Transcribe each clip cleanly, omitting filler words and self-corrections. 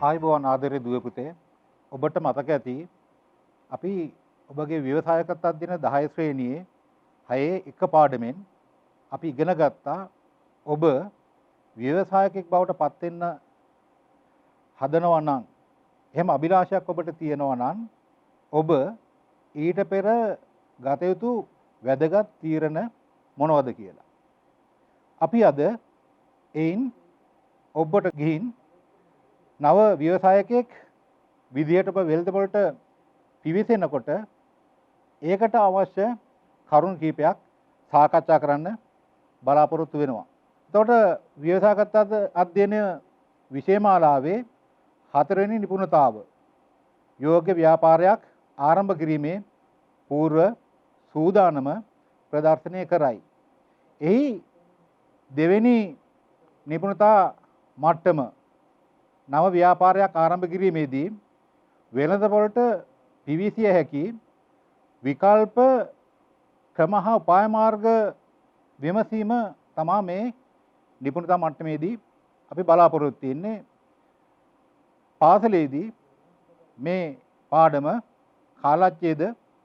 ආයුබෝවන් ආදරේ දුව පුතේ ඔබට මතක ඇති අපි ඔබගේ ව්‍යවසායකත්ව දින 10 ශ්‍රේණියේ 6 එක පාඩමෙන් අපි ඉගෙන ගත්තා ඔබ ව්‍යවසායකෙක් බවට පත් වෙන්න හදනවා නම් එහෙම අභිලාෂයක් ඔබට තියෙනවා නම් ඔබ ඊට පෙර ගත යුතු වැදගත් තීරණ මොනවද කියලා. අපි අද එයින් ඔබට ගිහින් නව ව්‍යවසායකයෙක් විදියට ඔබ වෙළඳ පොළට පිවිසෙනකොට ඒකට අවශ්‍ය කරුණු කීපයක් සාකච්ඡා කරන්න බලාපොරොත්තු වෙනවා. එතකොට ව්‍යවසායකත්ව අධ්‍යයන විෂයමාලාවේ 4 වෙනි නිපුණතාව යෝග්‍ය ව්‍යාපාරයක් ආරම්භ කිරීමේ పూర్ව සූදානම ප්‍රදර්ශනය කරයි. එහි දෙවෙනි නිපුණතා මට්ටම නව ව්‍යාපාරයක් ආරම්භ කිරීමේදී වෙළඳ පොළට පිවිසිය හැකි විකල්ප ක්‍රම හා උපාය මාර්ග විමසීම තමයි මේ නිපුණතා මට්ටමේදී අපි බලාපොරොත්තු වෙන්නේ. පාසලේදී මේ පාඩම කාලච්ඡේද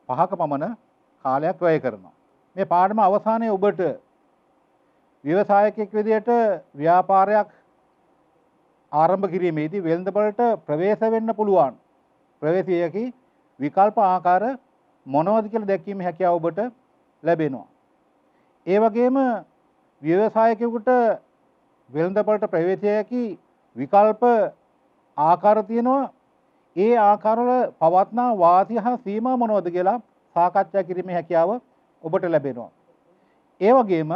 5ක පමණ කාලයක් වැය කරනවා. මේ පාඩම අවසානයේ ඔබට ව්‍යවසායකයෙක් විදියට ව්‍යාපාරයක් ආරම්භ කිරීමේදී වෙළඳ පොළට ප්‍රවේශ වෙන්න පුළුවන්. ප්‍රවේශයේකී විකල්ප ආකාර මොනවද කියලා දැක්වීමේ හැකියාව ඔබට ලැබෙනවා. ඒ වගේම ව්‍යවසායකයෙකුට වෙළඳ පොළට ප්‍රවේශයේකී විකල්ප ආකාර තියෙනවා. ඒ ආකාරවල පවත්නා වාසිය හා සීමා මොනවද කියලා සාකච්ඡා කිරීමේ හැකියාව ඔබට ලැබෙනවා. ඒ වගේම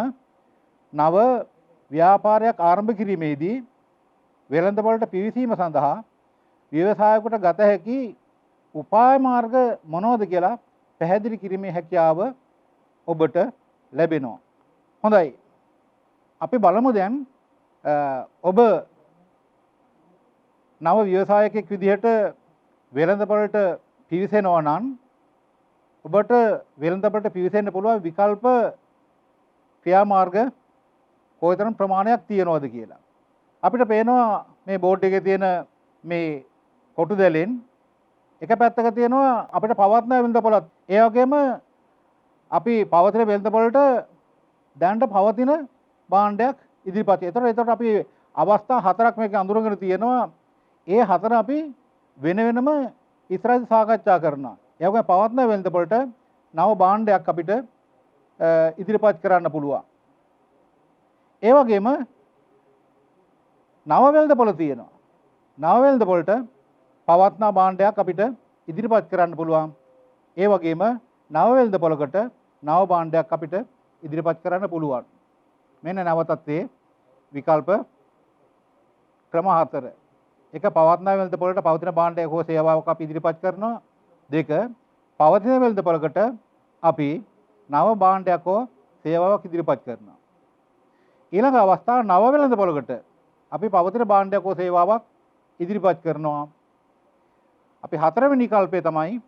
නව ව්‍යාපාරයක් ආරම්භ කිරීමේදී වෙළඳ පොළට පිවිසීම සඳහා ව්‍යවසායකට ගත හැකි උපාය මාර්ග මොනවද කියලා පැහැදිලි කිරීමේ හැකියාව ඔබට ලැබෙනවා. හොඳයි. අපි බලමු දැන් ඔබ නව ව්‍යවසායකයෙක් විදිහට වෙළඳ පොළට පිවිසෙනවා නම් ඔබට වෙළඳ පොළට පිවිසෙන්න පුළුවන් විකල්ප ක්‍රියාමාර්ග කොයිතරම් ප්‍රමාණයක් තියෙනවද කියලා. අපිට පේනවා මේ බෝඩ් එකේ තියෙන මේ කොටු දැලෙන් එක පැත්තක තියෙනවා අපිට පවත්න වෙළඳ පොළත්. ඒ වගේම අපි පවතින වෙළඳ පොළට දැනට පවතින භාණ්ඩයක් ඉදිරිපත්. ඒතර අපි අවස්ථා 4ක් මේක අඳුරගෙන තියෙනවා. ඒ 4 අපි වෙන වෙනම ඉස්සරහට සාකච්ඡා කරනවා. ඒ වගේම පවත්න වෙළඳ පොළට නව භාණ්ඩයක් අපිට ඉදිරිපත් කරන්න පුළුවන්. ඒ වගේම නව වෙළඳ පොළ තියෙනවා. නව වෙළඳ පොළට පවත්නා භාණ්ඩයක් අපිට ඉදිරිපත් කරන්න පුළුවන්. ඒ වගේම නව වෙළඳ පොළකට නව භාණ්ඩයක් අපිට ඉදිරිපත් කරන්න පුළුවන්. මෙන්න නව තත්ත්වයේ විකල්ප ක්‍රම 4. එක පවත්නා වෙළඳ පොළට පවතින භාණ්ඩයක් හෝ සේවාවක් අපි ඉදිරිපත් කරනවා. 2 පවතින වෙළඳ පොළකට අපි නව භාණ්ඩයක් හෝ සේවාවක් ඉදිරිපත් කරනවා. ඊළඟ අවස්ථාව නව වෙළඳ පොළකට අපි පවතින භාණ්ඩයක් හෝ සේවාවක් ඉදිරිපත් කරනවා. අපි 4 වෙනි විකල්පය තමයි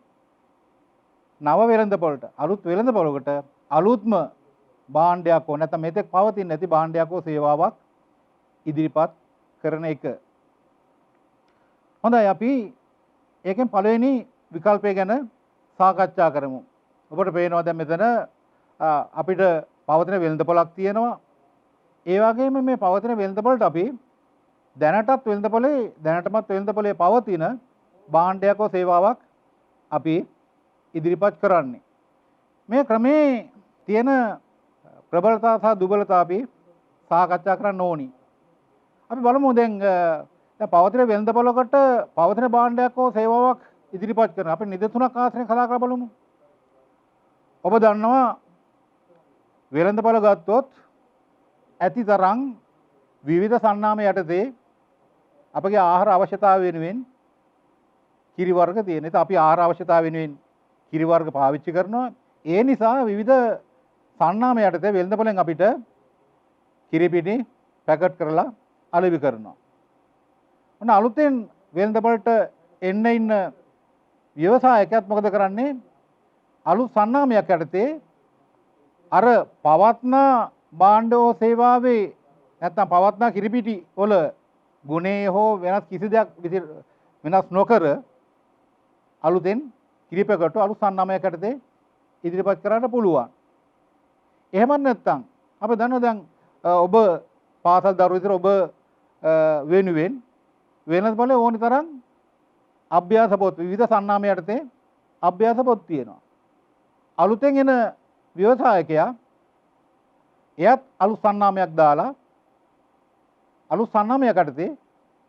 නව වෙළඳ පොළට අලුත් වෙළඳ පොළකට අලුත්ම භාණ්ඩයක් හෝ නැත්නම් මෙතෙක් පවතින නැති භාණ්ඩයක් හෝ සේවාවක් ඉදිරිපත් කරන එක. හොඳයි අපි ඒකෙන් පළවෙනි විකල්පය ගැන සාකච්ඡා කරමු. ඔබට පේනවා දැන් මෙතන අපිට පවතින වෙළඳ පොළක් තියෙනවා. ඒ වගේම මේ පවතින වෙළඳ පොළට අපි දැනටමත් වෙළඳ පොලේ පවතින භාණ්ඩයක් හෝ සේවාවක් අපි ඉදිරිපත් කරන්නේ. මේ ක්‍රමේ තියෙන ප්‍රබලතා සහ දුබලතා අපි සාකච්ඡා කරන්න ඕනි. අපි බලමු දැන් පවතින වෙළඳ පොලකට පවතින භාණ්ඩයක් හෝ සේවාවක් ඉදිරිපත් කරන අපි නිදසුනක් ආශ්‍රය කතා කරලා බලමු. ඔබ දන්නවා වෙළඳ පොල ගත්තොත් ඇති තරම් විවිධ සන්නාම යටතේ අපගේ ආහාර අවශ්‍යතාව වෙනුවෙන් කිරි වර්ග තියෙන. ඒත් අපි ආහාර අවශ්‍යතාව වෙනුවෙන් කිරි වර්ග පාවිච්චි කරනවා. ඒ නිසා විවිධ සන්නාම යටතේ වෙළඳ පොලෙන් අපිට කිරි පිටි පැකට් කරලා අලෙවි කරනවා. ඔන්න අලුතෙන් වෙළඳ පොලට එන්න ඉන්න ව්‍යවසායකයාත් මොකද කරන්නේ? අලුත් සන්නාමයක් යටතේ අර පවත්නා භාණ්ඩ හෝ සේවාවේ නැත්නම් පවත්නා කිරිපිටි වල ගුණේ හෝ වෙනස් කිසි දෙයක් වෙනස් නොකර අලුතෙන් කිරිපැකටු අලුත් සන්නාමයක් යටතේ ඉදිරිපත් කරන්න පුළුවන්. එහෙම නැත්නම් අපි දන්නවා දැන් ඔබ පාසල් දරුවෝ විතර ඔබ වෙනුවෙන් වෙනස් බල ඕනි තරම් අභ්‍යාස පොත් විවිධ සන්නාම යටතේ අභ්‍යාස පොත් තියෙනවා. අලුතෙන් එන ව්‍යවසායකයා එයත් අලුත් සන්නාමයක් දාලා අලුත් සන්නාමයක් යටතේ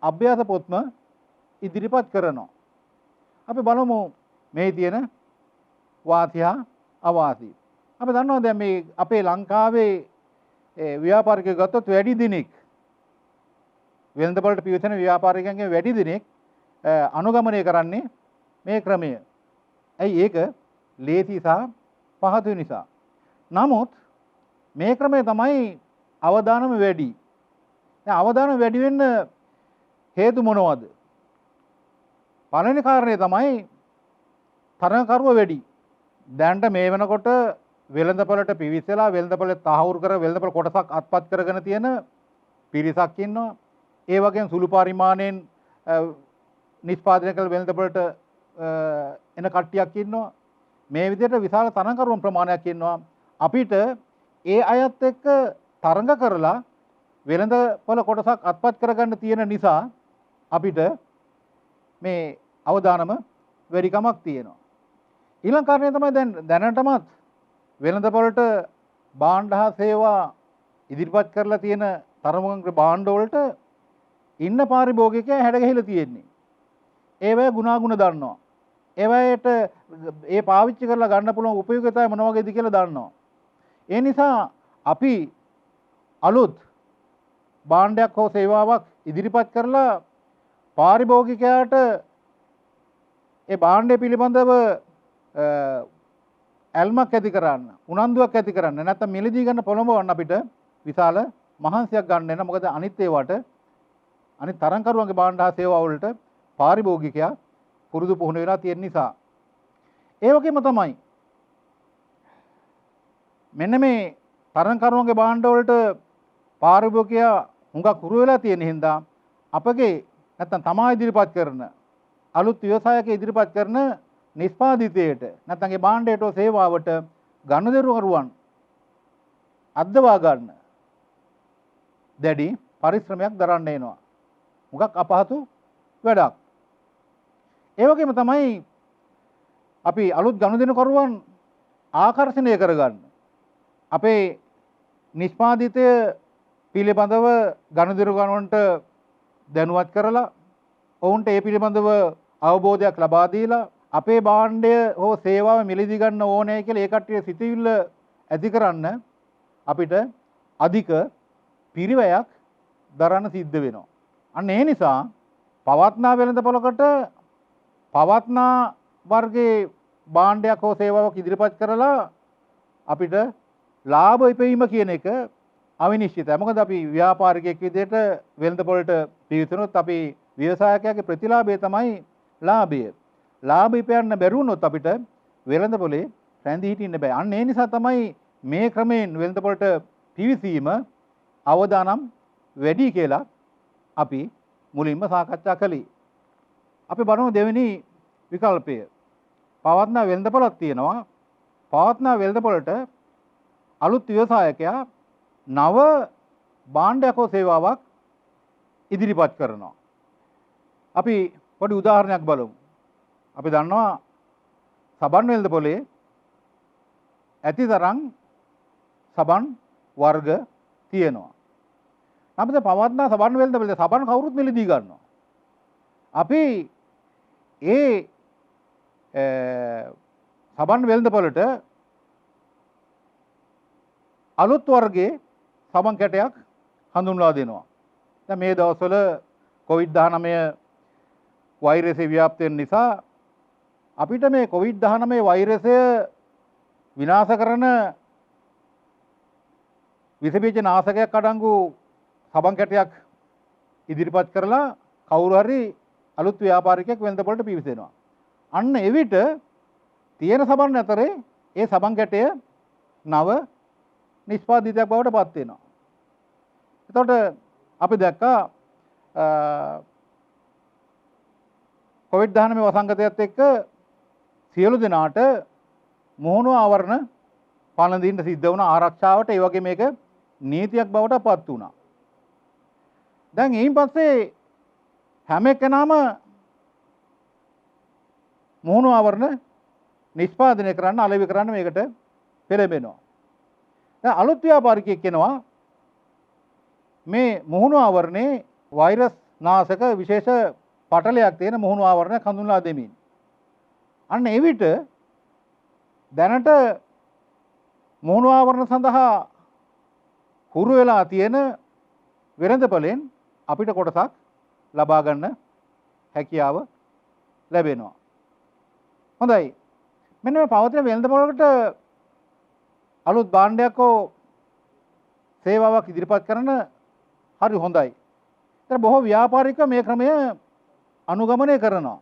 අභ්‍යාස පොත්ම ඉදිරිපත් කරනවා. අපි බලමු මේ තියෙන වාසිය අවාසි. අපි දන්නවා දැන් මේ අපේ ලංකාවේ ව්‍යාපාරිකයෝ ගත්තොත් වැඩි දිනෙක වෙළඳපොළට පිවිසෙන ව්‍යාපාරිකයන්ගේ වැඩි දිනෙක අනුගමනය කරන්නේ මේ ක්‍රමය. ඇයි ඒක? ලේසි සහ පහසු නිසා. නමුත් මේ ක්‍රමය තමයි අවදානම වැඩි. දැන් අවදානම වැඩි වෙන්න හේතු මොනවද? පළවෙනි කාරණේ තමයි තරඟකරුව වැඩි. දැන්ට මේ වෙනකොට වෙළඳපොළට පිවිසලා වෙළඳපොළ තහවුරු කර වෙළඳපොළ කොටසක් අත්පත් කරගෙන තියෙන පිරිසක් ඉන්නවා. ඒ වගේම සුළු පරිමාණයෙන් නිෂ්පාදනය කළ වෙළඳපොළට එන කට්ටියක් ඉන්නවා. මේ විදිහට විශාල තරඟකරුවන් ප්‍රමාණයක් ඉන්නවා. අපිට ඒ අයත් එක්ක තරඟ කරලා වෙළඳපොළ කොටසක් අත්පත් කරගන්න තියෙන නිසා අපිට මේ අවදානම වැඩිකමක් තියෙනවා. ඊළඟ කාරණේ තමයි දැන් දැනටමත් වෙළඳපොළට භාණ්ඩ හා සේවා ඉදිරිපත් කරලා තියෙන තරමක භාණ්ඩ වලට ඉන්න පාරිභෝගිකයා හැඩගැහිලා තියෙන්නේ. ඒවැ ගුණාගුණ දන්නවා. ඒවැයට ඒ පාවිච්චි කරලා ගන්න පුළුවන් උපයෝගිතාවය මොන වගේද කියලා දන්නවා. ඒ නිසා අපි අලුත් භාණ්ඩයක් හෝ සේවාවක් ඉදිරිපත් කරලා පාරිභෝගිකයාට ඒ භාණ්ඩය පිළිබඳව ඇල්මක් ඇති කරන්න, උනන්දුවක් ඇති කරන්න, නැත්නම් මිලදී ගන්න පොළඹවන්න අපිට විශාල මහන්සියක් ගන්න වෙනවා. මොකද අනිත් ඒවාට අනිත් තරංකරුවන්ගේ භාණ්ඩ හා සේවා වලට පාරිභෝගිකයා පුරුදු පුහුණු වෙලා තියෙන නිසා. ඒ වගේම තමයි මෙන්න මේ තරංකරුවන්ගේ භාණ්ඩ වලට පාරිභෝගිකයා හුඟක් හුරු වෙලා තියෙන හින්දා අපගේ නැත්නම් තමා ඉදිරිපත් කරන අලුත් ව්‍යවසායක ඉදිරිපත් කරන නිෂ්පාදිතයට නැත්නම් ඒ භාණ්ඩයට සේවාවට ගනුදෙනුකරුවන් අද්දවා ගන්න දැඩි පරිශ්‍රමයක් දරන්න වෙනවා. මුගක් අපහසු වැඩක්. ඒ වගේම තමයි අපි අලුත් ගනුදෙනුකරුවන් ආකර්ෂණය කරගන්න. අපේ නිෂ්පාදිතය පිළිබඳව ගනුදෙනුකරුවන්ට දැනුවත් කරලා ඔවුන්ට ඒ පිළිබඳව අවබෝධයක් ලබා දීලා අපේ භාණ්ඩය හෝ සේවාව මිලදී ගන්න ඕනේ කියලා ඒ කට්ටිය සිතවිල්ල ඇති කරන්න අපිට අධික පිරිවැයක් දරන්න සිද්ධ වෙනවා. අන්න ඒ නිසා පවත්නා වෙළඳපොළකට පවත්නා වර්ගයේ භාණ්ඩයක් හෝ සේවාවක් ඉදිරිපත් කරලා අපිට ලාභ ඉපීම කියන එක අවිනිශ්චිතයි. මොකද අපි ව්‍යාපාරිකයෙක් විදිහට වෙළඳපොළට පිවිසුනොත් අපි ව්‍යවසායකයාගේ ප්‍රතිලාභය තමයි ලාභය. ලාභ ඉපයන්න බැරි වුණොත් අපිට වෙළඳපොලේ රැඳී හිටින්න බෑ. අන්න ඒ නිසා තමයි මේ ක්‍රමයෙන් වෙළඳපොළට පිවිසීම අවදානම් වැඩි කියලා අපි මුලින්ම සාකච්ඡා කළේ. අපි බලමු දෙවෙනි විකල්පය. පවත්නා වෙළඳපොළක් තියෙනවා. පවත්නා වෙළඳපොළට අලුත් ව්‍යවසායකයා නව භාණ්ඩයක් හෝ සේවාවක් ඉදිරිපත් කරනවා. අපි පොඩි උදාහරණයක් බලමු. අපි දන්නවා සබන් වෙළඳපොලේ ඇතිතරම් සබන් වර්ග තියෙනවා. අපිට පවත්නා සබන් වෙළඳපොලේ සබන් කවුරුත් මිලදී ගන්නවා. අපි ඒ සබන් වෙළඳපොලට අලුත් වර්ගයේ සබන් කැටයක් හඳුන්වා දෙනවා. දැන් මේ දවස්වල COVID-19 වෛරසය ව්‍යාප්ත වෙන නිසා අපිට මේ COVID-19 වෛරසය විනාශ කරන විස බීජ නාශකයක් අඩංගු සබන් කැටයක් ඉදිරිපත් කරලා කවුරු හරි අලුත් ව්‍යාපාරිකයෙක් වෙළඳපොළට පිවිසෙනවා. අන්න එවිට තියෙන සබන් අතරේ ඒ සබන් කැටය නව නිෂ්පාදිතයක් බවට පත් වෙනවා. එතකොට අපි දැක්කා කොවිඩ්-19 වසංගතයත් එක්ක සියලු දෙනාට මුහුණු ආවරණ පළඳින්න සිද්ධ වුණා ආරක්ෂාවට. ඒ වගේ මේක නීතියක් බවට පත් වුණා. දැන් ඊයින් පස්සේ හැම එකනම මුහුණු ආවරණ නිෂ්පාදනය කරන්න අලෙවි කරන්න මේකට පෙළඹෙනවා. දැන් අලුත් ව්‍යාපාරිකයෙක් කෙනවා මේ මුහුණු ආවරණේ වෛරස් නාශක විශේෂ පටලයක් තියෙන මුහුණු ආවරණයක් හඳුන්වා දෙමින්. අන්න ඒ විට දැනට මුහුණු ආවරණ සඳහා හුරු වෙලා තියෙන වෙළඳපොලෙන් අපිට කොටසක් ලබා ගන්න හැකියාව ලැබෙනවා. හොඳයි. මෙන්න මේ පවතින වෙළඳපොළකට අලුත් භාණ්ඩයක් හෝ සේවාවක් ඉදිරිපත් කරන හරි හොඳයි. ඒතර බොහෝ ව්‍යාපාරිකයෝ මේ ක්‍රමය අනුගමනය කරනවා.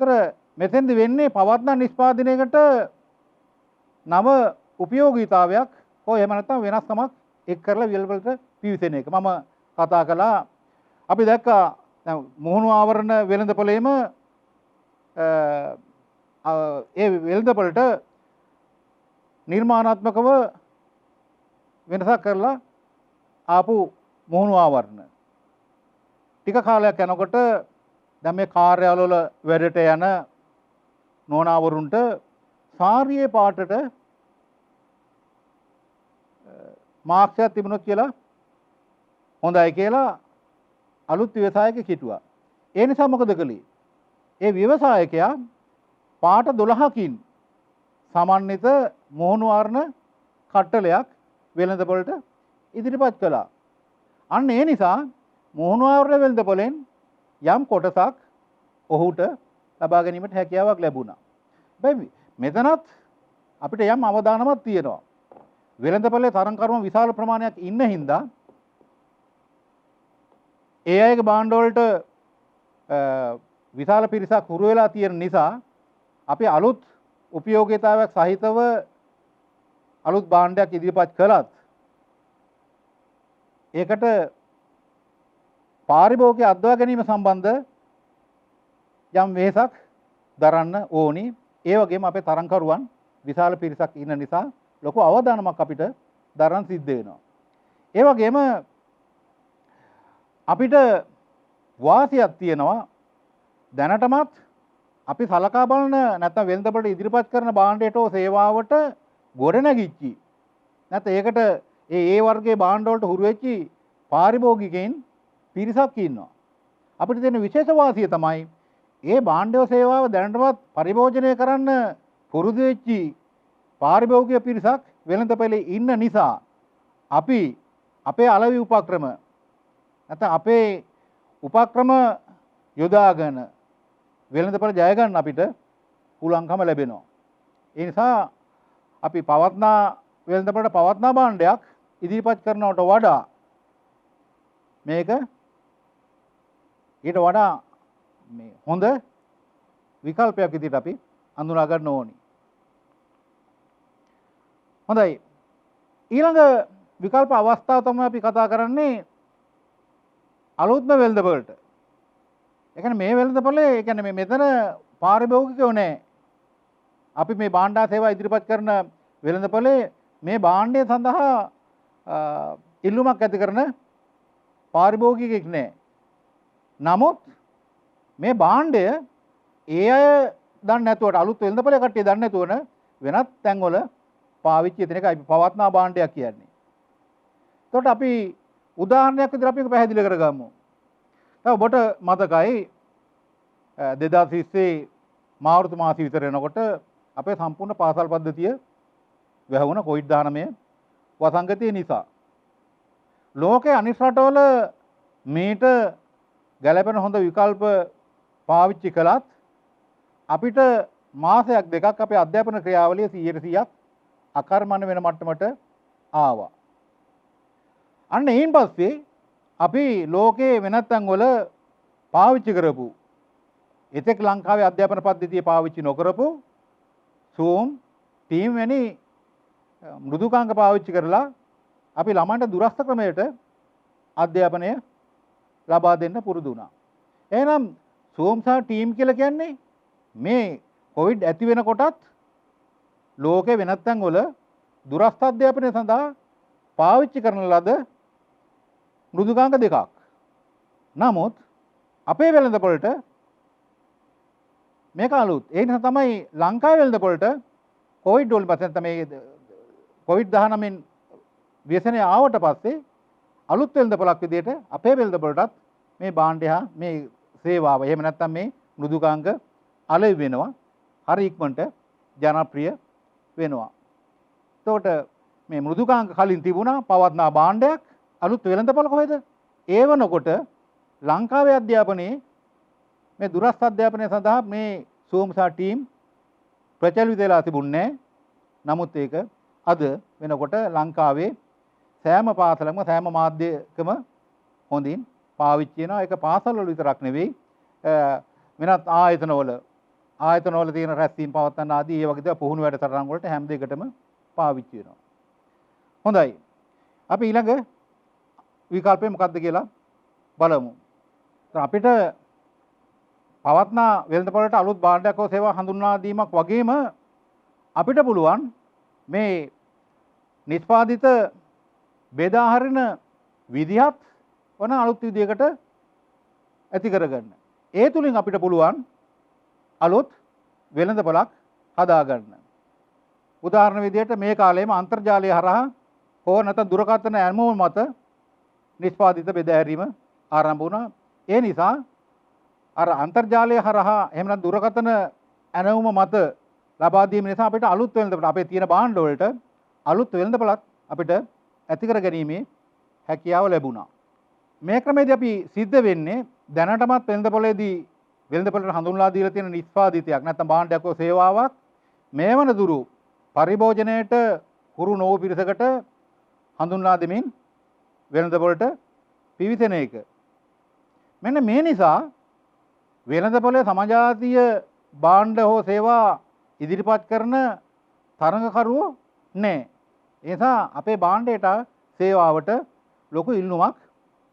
ඒතර මෙතෙන්ද වෙන්නේ පවත්නා නිෂ්පාදනයකට නව උපයෝගීතාවයක් හෝ එහෙම නැත්නම් වෙනස්කමක් එක් කරලා වියල්වලට පිවිසෙන එක. මම කතා කළා අපි දැක්කා දැන් මුහුණු ආවරණ වෙළඳපොළේම ඒ වෙළඳපොළට නිර්මාණාත්මකව වෙනසක් කරලා ආපු මුහුණු ආවරණ ටික කාලයක් යනකොට දැන් මේ කාර්යාලවල වැඩට යන නෝනාවරුන්ට සාරියේ පාටට මාක්ෂයක් තිබුණොත් කියලා හොඳයි කියලා අලුත් ව්‍යවසායකයෙක් හිටුවා. ඒ නිසා මොකද කළේ? ඒ ව්‍යවසායකයා පාට 12කින් සමන්විත මුහුණු ආවරණ කට්ටලයක් වෙළඳපොළට ඉදිරිපත් කළා. අන්න ඒ නිසා මුහුණු ආවරණ වෙළඳපොළෙන් යම් කොටසක් ඔහුට ලබා ගැනීමට හැකියාවක් ලැබුණා. හැබැයි මෙතනත් අපිට යම් අවදානමක් තියෙනවා. වෙළඳපොලේ තරංකරුම විශාල ප්‍රමාණයක් ඉන්න හින්දා ඒ අයගේ භාණ්ඩ වලට විශාල පිරිසක් හුරු වෙලා තියෙන නිසා අපි අලුත් උපයෝගීතාවයක් සහිතව අලුත් භාණ්ඩයක් ඉදිරිපත් කළත් ඒකට පාරිභෝගික අත්දැක ගැනීම සම්බන්ධ යම් වෙහසක් දරන්න ඕනි. ඒ වගේම අපේ තරංකරුවන් විශාල පිරිසක් ඉන්න නිසා ලොකු අවදානමක් අපිට දරන්න සිද්ධ වෙනවා. ඒ වගේම අපිට වාසියක් තියෙනවා දැනටමත් අපි සලකා බලන නැත්නම් වෙළඳපොළට ඉදිරිපත් කරන භාණ්ඩයට හෝ සේවාවට ගොඩනැගිච්චි නැත්නම් ඒකට ඒ වර්ගයේ භාණ්ඩ වලට හුරු වෙච්චි පාරිභෝගිකයන් පිරිසක් ඉන්නවා. අපිට තියෙන විශේෂ වාසිය තමයි ඒ භාණ්ඩ සේවාව දැනටමත් පරිභෝජනය කරන්න පුරුදු වෙච්චි පාරිභෝගික පිරිසක් වෙළඳපොලේ ඉන්න නිසා අපි අපේ අලෙවි උපක්‍රම නැත්නම් අපේ උපක්‍රම යොදාගෙන වෙළඳපොළ ජය ගන්න අපිට පුළුවන්කම ලැබෙනවා. ඒ නිසා අපි පවත්නා වෙළඳපොළට පවත්නා භාණ්ඩයක් ඉදිරිපත් කරනවට වඩා මේක ඊට වඩා මේ හොඳ විකල්පයක් විදිහට අපි අඳුනා ගන්න ඕනි. හොඳයි. ඊළඟ විකල්ප අවස්ථාව තමයි අපි කතා කරන්නේ අලුත්ම වෙළඳපොළට. ඒ කියන්නේ මේ වෙළඳපොළේ ඒ කියන්නේ මෙතන පාරිභෝගිකයෝ නැහැ. අපි මේ භාණ්ඩා සේවා ඉදිරිපත් කරන වෙළඳපොළේ මේ භාණ්ඩය සඳහා ඉල්ලුමක් ඇති කරන පාරිභෝගිකයෙක් නැහැ. නමුත් මේ භාණ්ඩය ඒ අය දන්නේ නැතුවට අලුත් වෙළඳපොළේ කට්ටිය දන්නේ නැතුවන වෙනත් තැන්වල පාවිච්චි කරන එක අපි පවත්නා භාණ්ඩයක් කියන්නේ. එතකොට අපි උදාහරණයක් විදිහට අපි පැහැදිලි කරගමු. දැන් ඔබට මතකයි 2020 මාර්තු මාසෙ විතර එනකොට අපේ සම්පූර්ණ පාසල් පද්ධතිය වැහුණ කොවිඩ්-19 වසංගතය නිසා. ලෝකයේ අනිත් රටවල මේට ගැළපෙන හොඳ විකල්ප පාවිච්චි කළත් අපිට මාසයක් දෙකක් අපේ අධ්‍යාපන ක්‍රියාවලිය 100% අකර්මණ්‍ය වෙන මට්ටමට ආවා. අන්න ඒන් පස්සේ අපි ලෝකයේ වෙනත් තැන්වල පාවිච්චි කරපු එතෙක් ලංකාවේ අධ්‍යාපන පද්ධතිය පාවිච්චි නොකරපු Zoom, Team වැනි මෘදුකාංග පාවිච්චි කරලා අපි ළමයින්ට දුරස්ථ ක්‍රමයට අධ්‍යාපනය ලබා දෙන්න පුරුදු වුණා. එහෙනම් සෝම්සා ටීම් කියලා කියන්නේ මේ කොවිඩ් ඇති වෙනකොටත් ලෝකේ වෙනත් තැන්වල දුරස්ථ අධ්‍යාපනය සඳහා පාවිච්චි කරන ලද මෘදුකාංග දෙකක්. නමුත් අපේ වෙළඳපොළට මේක අලුත්. ඒ නිසා තමයි ලංකාවේ වෙළඳපොළට කොවිඩ් වලින් පස්සේ තමයි කොවිඩ් 19 ව්‍යසනය ආවට පස්සේ අලුත් වෙළඳපොළක් විදිහට අපේ වෙළඳපොළටත් මේ භාණ්ඩය හා මේ සේවාව එහෙම නැත්නම් මේ මෘදුකාංග අලෙවි වෙනවා. හරි ඉක්මනට ජනප්‍රිය වෙනවා. එතකොට මේ මෘදුකාංග කලින් තිබුණා පවත්නා භාණ්ඩයක් අලුත් වෙළඳපොළ කොහෙද? ඒ වනකොට ලංකාවේ අධ්‍යාපනයේ මේ දුරස්ථ අධ්‍යාපනය සඳහා මේ සෝම්සා ටීම් ප්‍රචලිත වෙලා තිබුණේ. නමුත් ඒක අද වෙනකොට ලංකාවේ සෑම පාසලකම සෑම මාධ්‍යකම හොඳින් පාවිච්චි වෙනවා. ඒක පාසල් වල විතරක් නෙවෙයි වෙනත් ආයතනවල තියෙන රැස්වීම් පවත්වන ආදී ඒ වගේ දේවල් පුහුණු වැඩසටහන් වලට හැම දෙයකටම පාවිච්චි වෙනවා. හොඳයි. අපි ඊළඟ විකල්පය මොකක්ද කියලා බලමු. අපිට පවත්නා වෙළඳපොළට අලුත් භාණ්ඩයක් හෝ සේවා හඳුන්වා දීමක් වගේම අපිට පුළුවන් මේ නිෂ්පාදිත බෙදා හරින විදිහත් වන අලුත් විදියකට ඇති කරගන්න. ඒ තුලින් අපිට පුළුවන් අලුත් වෙළඳපොළක් හදාගන්න. උදාහරණ විදියට මේ කාලේම අන්තර්ජාලය හරහා හෝ නැත්නම් දුරකථන ඇමවුම මත නිෂ්පාදිත බෙදා හැරීම ආරම්භ වුණා. ඒ නිසා අර අන්තර්ජාලය හරහා එහෙම නැත්නම් දුරකථන ඇමවුම මත ලබා දීම නිසා අපිට අලුත් වෙළඳපොළ අපේ තියෙන භාණ්ඩ වලට අලුත් වෙළඳපොළක් අපිට ඇති කර ගැනීමේ හැකියාව ලැබුණා. මේ ක්‍රමයේදී අපි සිද්ධ වෙන්නේ දැනටමත් වෙළඳපොළේදී වෙළඳපොළට හඳුන්වා දීලා තියෙන නිෂ්පාදිතයක් නැත්නම් භාණ්ඩයක් හෝ සේවාවක් මේ වන දුරු පරිභෝජනයේට හුරු නොවු පිරිසකට හඳුන්වා දෙමින් වෙළඳපොළට පිවිසෙන එක. මෙන්න මේ නිසා වෙළඳපොළේ සමාජාතීය භාණ්ඩ හෝ සේවා ඉදිරිපත් කරන තරඟකරුවෝ නැහැ. ඒ නිසා අපේ භාණ්ඩයට සේවාවට ලොකු ඉල්ලුමක්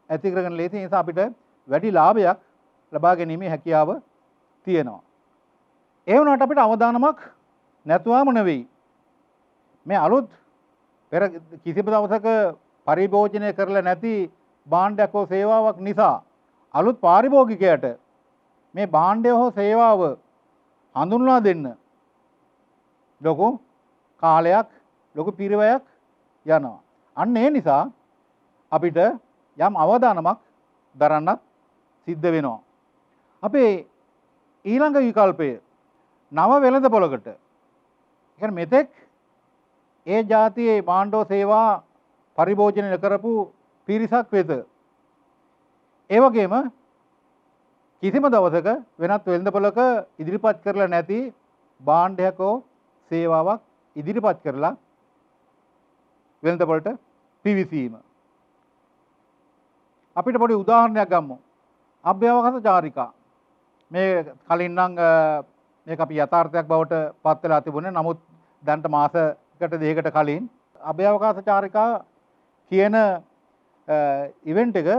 ඇති කරගෙන ලේසි. ඒ නිසා අපිට වැඩි ලාභයක් ලබා ගැනීමේ හැකියාව තියෙනවා. ඒ වුණාට අපිට අවදානමක් නැතුවම නෙවෙයි. මේ අලුත් පෙර කිසිම දවසක පරිභෝජනය කරලා නැති භාණ්ඩයක් හෝ සේවාවක් නිසා අලුත් පාරිභෝගිකයට මේ භාණ්ඩය හෝ සේවාව හඳුන්වා දෙන්න ලොකු කාලයක් ලොකු පිරිවැයක් යනවා. අන්න ඒ නිසා අපිට යම් අවදානමක් දරන්නත් සිද්ධ වෙනවා. අපේ ඊළඟ විකල්පය නව වෙළඳපොළකට. කියන්නේ මෙතෙක් ඒ જાතියේ භාණ්ඩ සේවා පරිභෝජනය කරපු පිරිසක් වෙත ඒ වගේම කිසිම දවසක වෙනත් වෙළඳපොළක ඉදිරිපත් කරලා නැති භාණ්ඩයක් හෝ සේවාවක් ඉදිරිපත් කරලා වෙළඳපොළට පිවිසීම. අපිට පොඩි උදාහරණයක් ගමු. අභ්‍යවකාශ චාරිකා. මේ කලින් නම් මේක අපි යථාර්ථයක් බවට පත් වෙලා තිබුණේ. නමුත් දැන්ට මාසයකට දෙකකට කලින් අභ්‍යවකාශ චාරිකා කියන ඉවෙන්ට් එක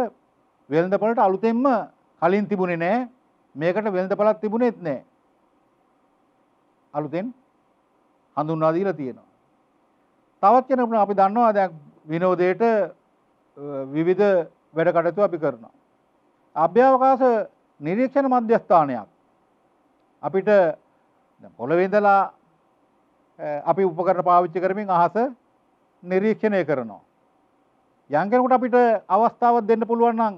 වෙළඳපොළට අලුතෙන්ම කලින් තිබුණේ නැහැ. මේකට වෙළඳපොළක් තිබුණෙත් නැහැ. අලුතෙන් හඳුන්වා දීලා තියෙනවා. තවත් කෙනෙකුට අපි දන්නවා දැන් විනෝදයට විවිධ වැඩ කටයුතු අපි කරනවා. අභ්‍යවකාශ නිරීක්ෂණ මධ්‍යස්ථානයක් අපිට දැන් පොළවේ ඉඳලා අපි උපකරණ පාවිච්චි කරමින් අහස නිරීක්ෂණය කරනවා. යම් කෙනෙකුට අපිට අවස්ථාවක් දෙන්න පුළුවන් නම්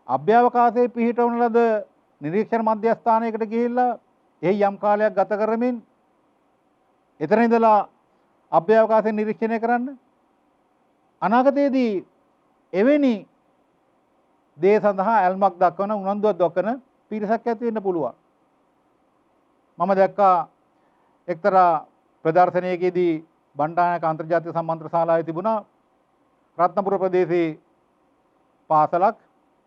අභ්‍යවකාශයේ පිහිටවන ලද නිරීක්ෂණ මධ්‍යස්ථානයකට ගිහිල්ලා එහි යම් කාලයක් ගත කරමින් එතන ඉඳලා අභ්‍යවකාශය නිරීක්ෂණය කරන්න. අනාගතයේදී එවැනි දේ සඳහා ඇල්මක් දක්වන උනන්දුවක් දක්වන පිරිසක් ඇති වෙන්න පුළුවන්. මම දැක්කා එක්තරා ප්‍රදර්ශනයකදී බණ්ඩාරනායක අන්තර්ජාතික සම්මන්ත්‍රණ ශාලාවේ තිබුණා රත්නපුර ප්‍රදේශයේ පාසලක්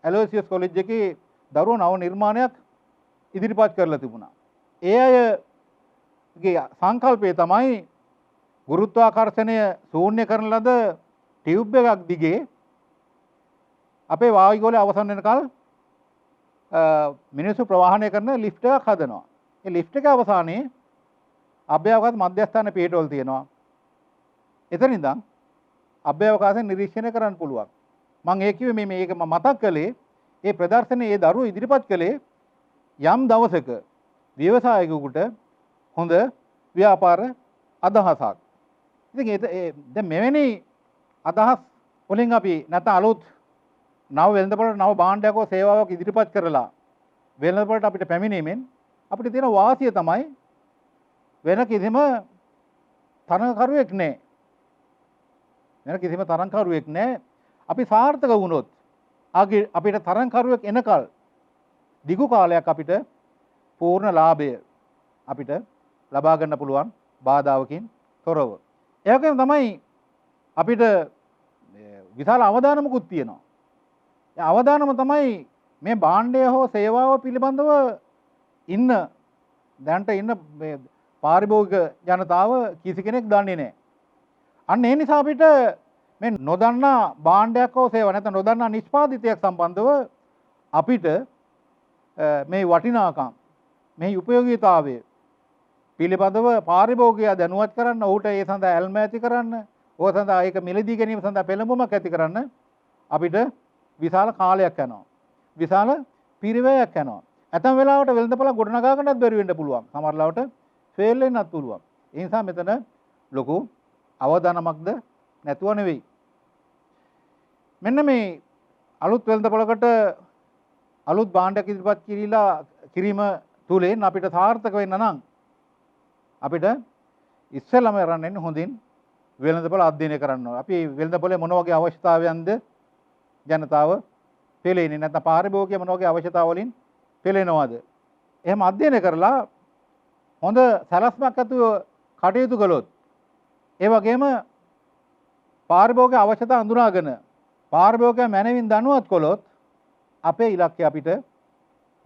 ඇලෝසියස් කොලෙජ් එකේ දරුවෝ නව නිර්මාණයක් ඉදිරිපත් කරලා තිබුණා. ඒ අයගේ සංකල්පය තමයි ගුරුත්වාකර්ෂණය ශූන්‍ය කරන ලද ටියුබ් එකක් දිගේ අපේ වායුගෝලය අවසන් වෙනකල් මිනිස්සු ප්‍රවාහනය කරන ලිෆ්ට් එකක් හදනවා. ඒ ලිෆ්ට් එක අවසානයේ අභ්‍යවකාශ මධ්‍යස්ථාන පිටවල තියෙනවා. එතන ඉඳන් අභ්‍යවකාශයෙන් නිරීක්ෂණය කරන්න පුළුවන්. මම ඒ කිව්වේ මේක මතක් කළේ ඒ ප්‍රදර්ශනයේ ඒ දරුවෝ ඉදිරිපත් කළේ යම් දවසක ව්‍යවසායකයෙකුට හොඳ ව්‍යාපාර අදහසක්. ඉතින් දැන් මෙවැනි අදහස් වලින් අපි නැත්නම් අලුත් නව වෙළඳපොළට නව භාණ්ඩයක් හෝ සේවාවක් ඉදිරිපත් කරලා වෙළඳපොළට අපිට පැමිණීමෙන් අපිට තියෙන වාසිය තමයි වෙන කිසිම තරඟකරුවෙක් නැහැ. වෙන කිසිම තරඟකරුවෙක් නැහැ. අපි සාර්ථක වුණොත් අපිට තරඟකරුවෙක් එනකල් දිගු කාලයක් අපිට පූර්ණ ලාභය අපිට ලබා ගන්න පුළුවන් බාධාවකින් තොරව. ඒ වගේම තමයි අපිට විශාල අවදානමකුත් තියෙනවා. ඒ අවදානම තමයි මේ භාණ්ඩය හෝ සේවාව පිළිබඳව ඉන්න දැනට ඉන්න පාරිභෝගික ජනතාව කිසි කෙනෙක් දන්නේ නැහැ. අන්න ඒ නිසා අපිට මේ නොදන්නා භාණ්ඩයක් හෝ සේවා නැත්නම් නොදන්නා නිෂ්පාදිතයක් සම්බන්ධව අපිට මේ වටිනාකම් මේ උපයෝගීතාවය පිළිබඳව පාරිභෝගිකයා දැනුවත් කරන්න, ඔහුට ඒ සඳහා ඇල්ම ඇති කරන්න, ඔය සඳහා ඒක මිලදී ගැනීම සඳහා පෙළඹුමක් ඇති කරන්න අපිට විශාල කාලයක් යනවා. විශාල පිරිවැයක් යනවා. ඇතැම් වෙලාවට වෙළඳපොළ ගොඩනගා ගන්නත් බැරි වෙන්න පුළුවන්. සමහර ලාවට ෆේල් වෙන්නත් පුළුවන්. ඒ නිසා මෙතන ලොකු අවදානමක්ද නැතුව නෙවෙයි. මෙන්න මේ අලුත් වෙළඳපොළකට අලුත් භාණ්ඩයක් ඉදිරිපත් කිරීම තුලින් අපිට සාර්ථක වෙන්න නම් අපිට ඉස්සෙල්ලාම කරන්න හොඳින් වෙළඳපොළ අධ්‍යයනය කරන්න ඕනේ. අපි වෙළඳපොළේ මොන වගේ අවශ්‍යතාවයන්ද ජනතාව පෙළෙන්නේ නැත්නම් පාරිභෝගිකය මොන වගේ අවශ්‍යතාව වලින් පෙළෙනවද? එහෙම අධ්‍යයනය කරලා හොඳ සැලැස්මක් ඇතුව කටයුතු කළොත් ඒ වගේම පාරිභෝගික අවශ්‍යතා අඳුනාගෙන පාරිභෝගිකයා මැනවින් දැනුවත් කළොත් අපේ ඉලක්කය අපිට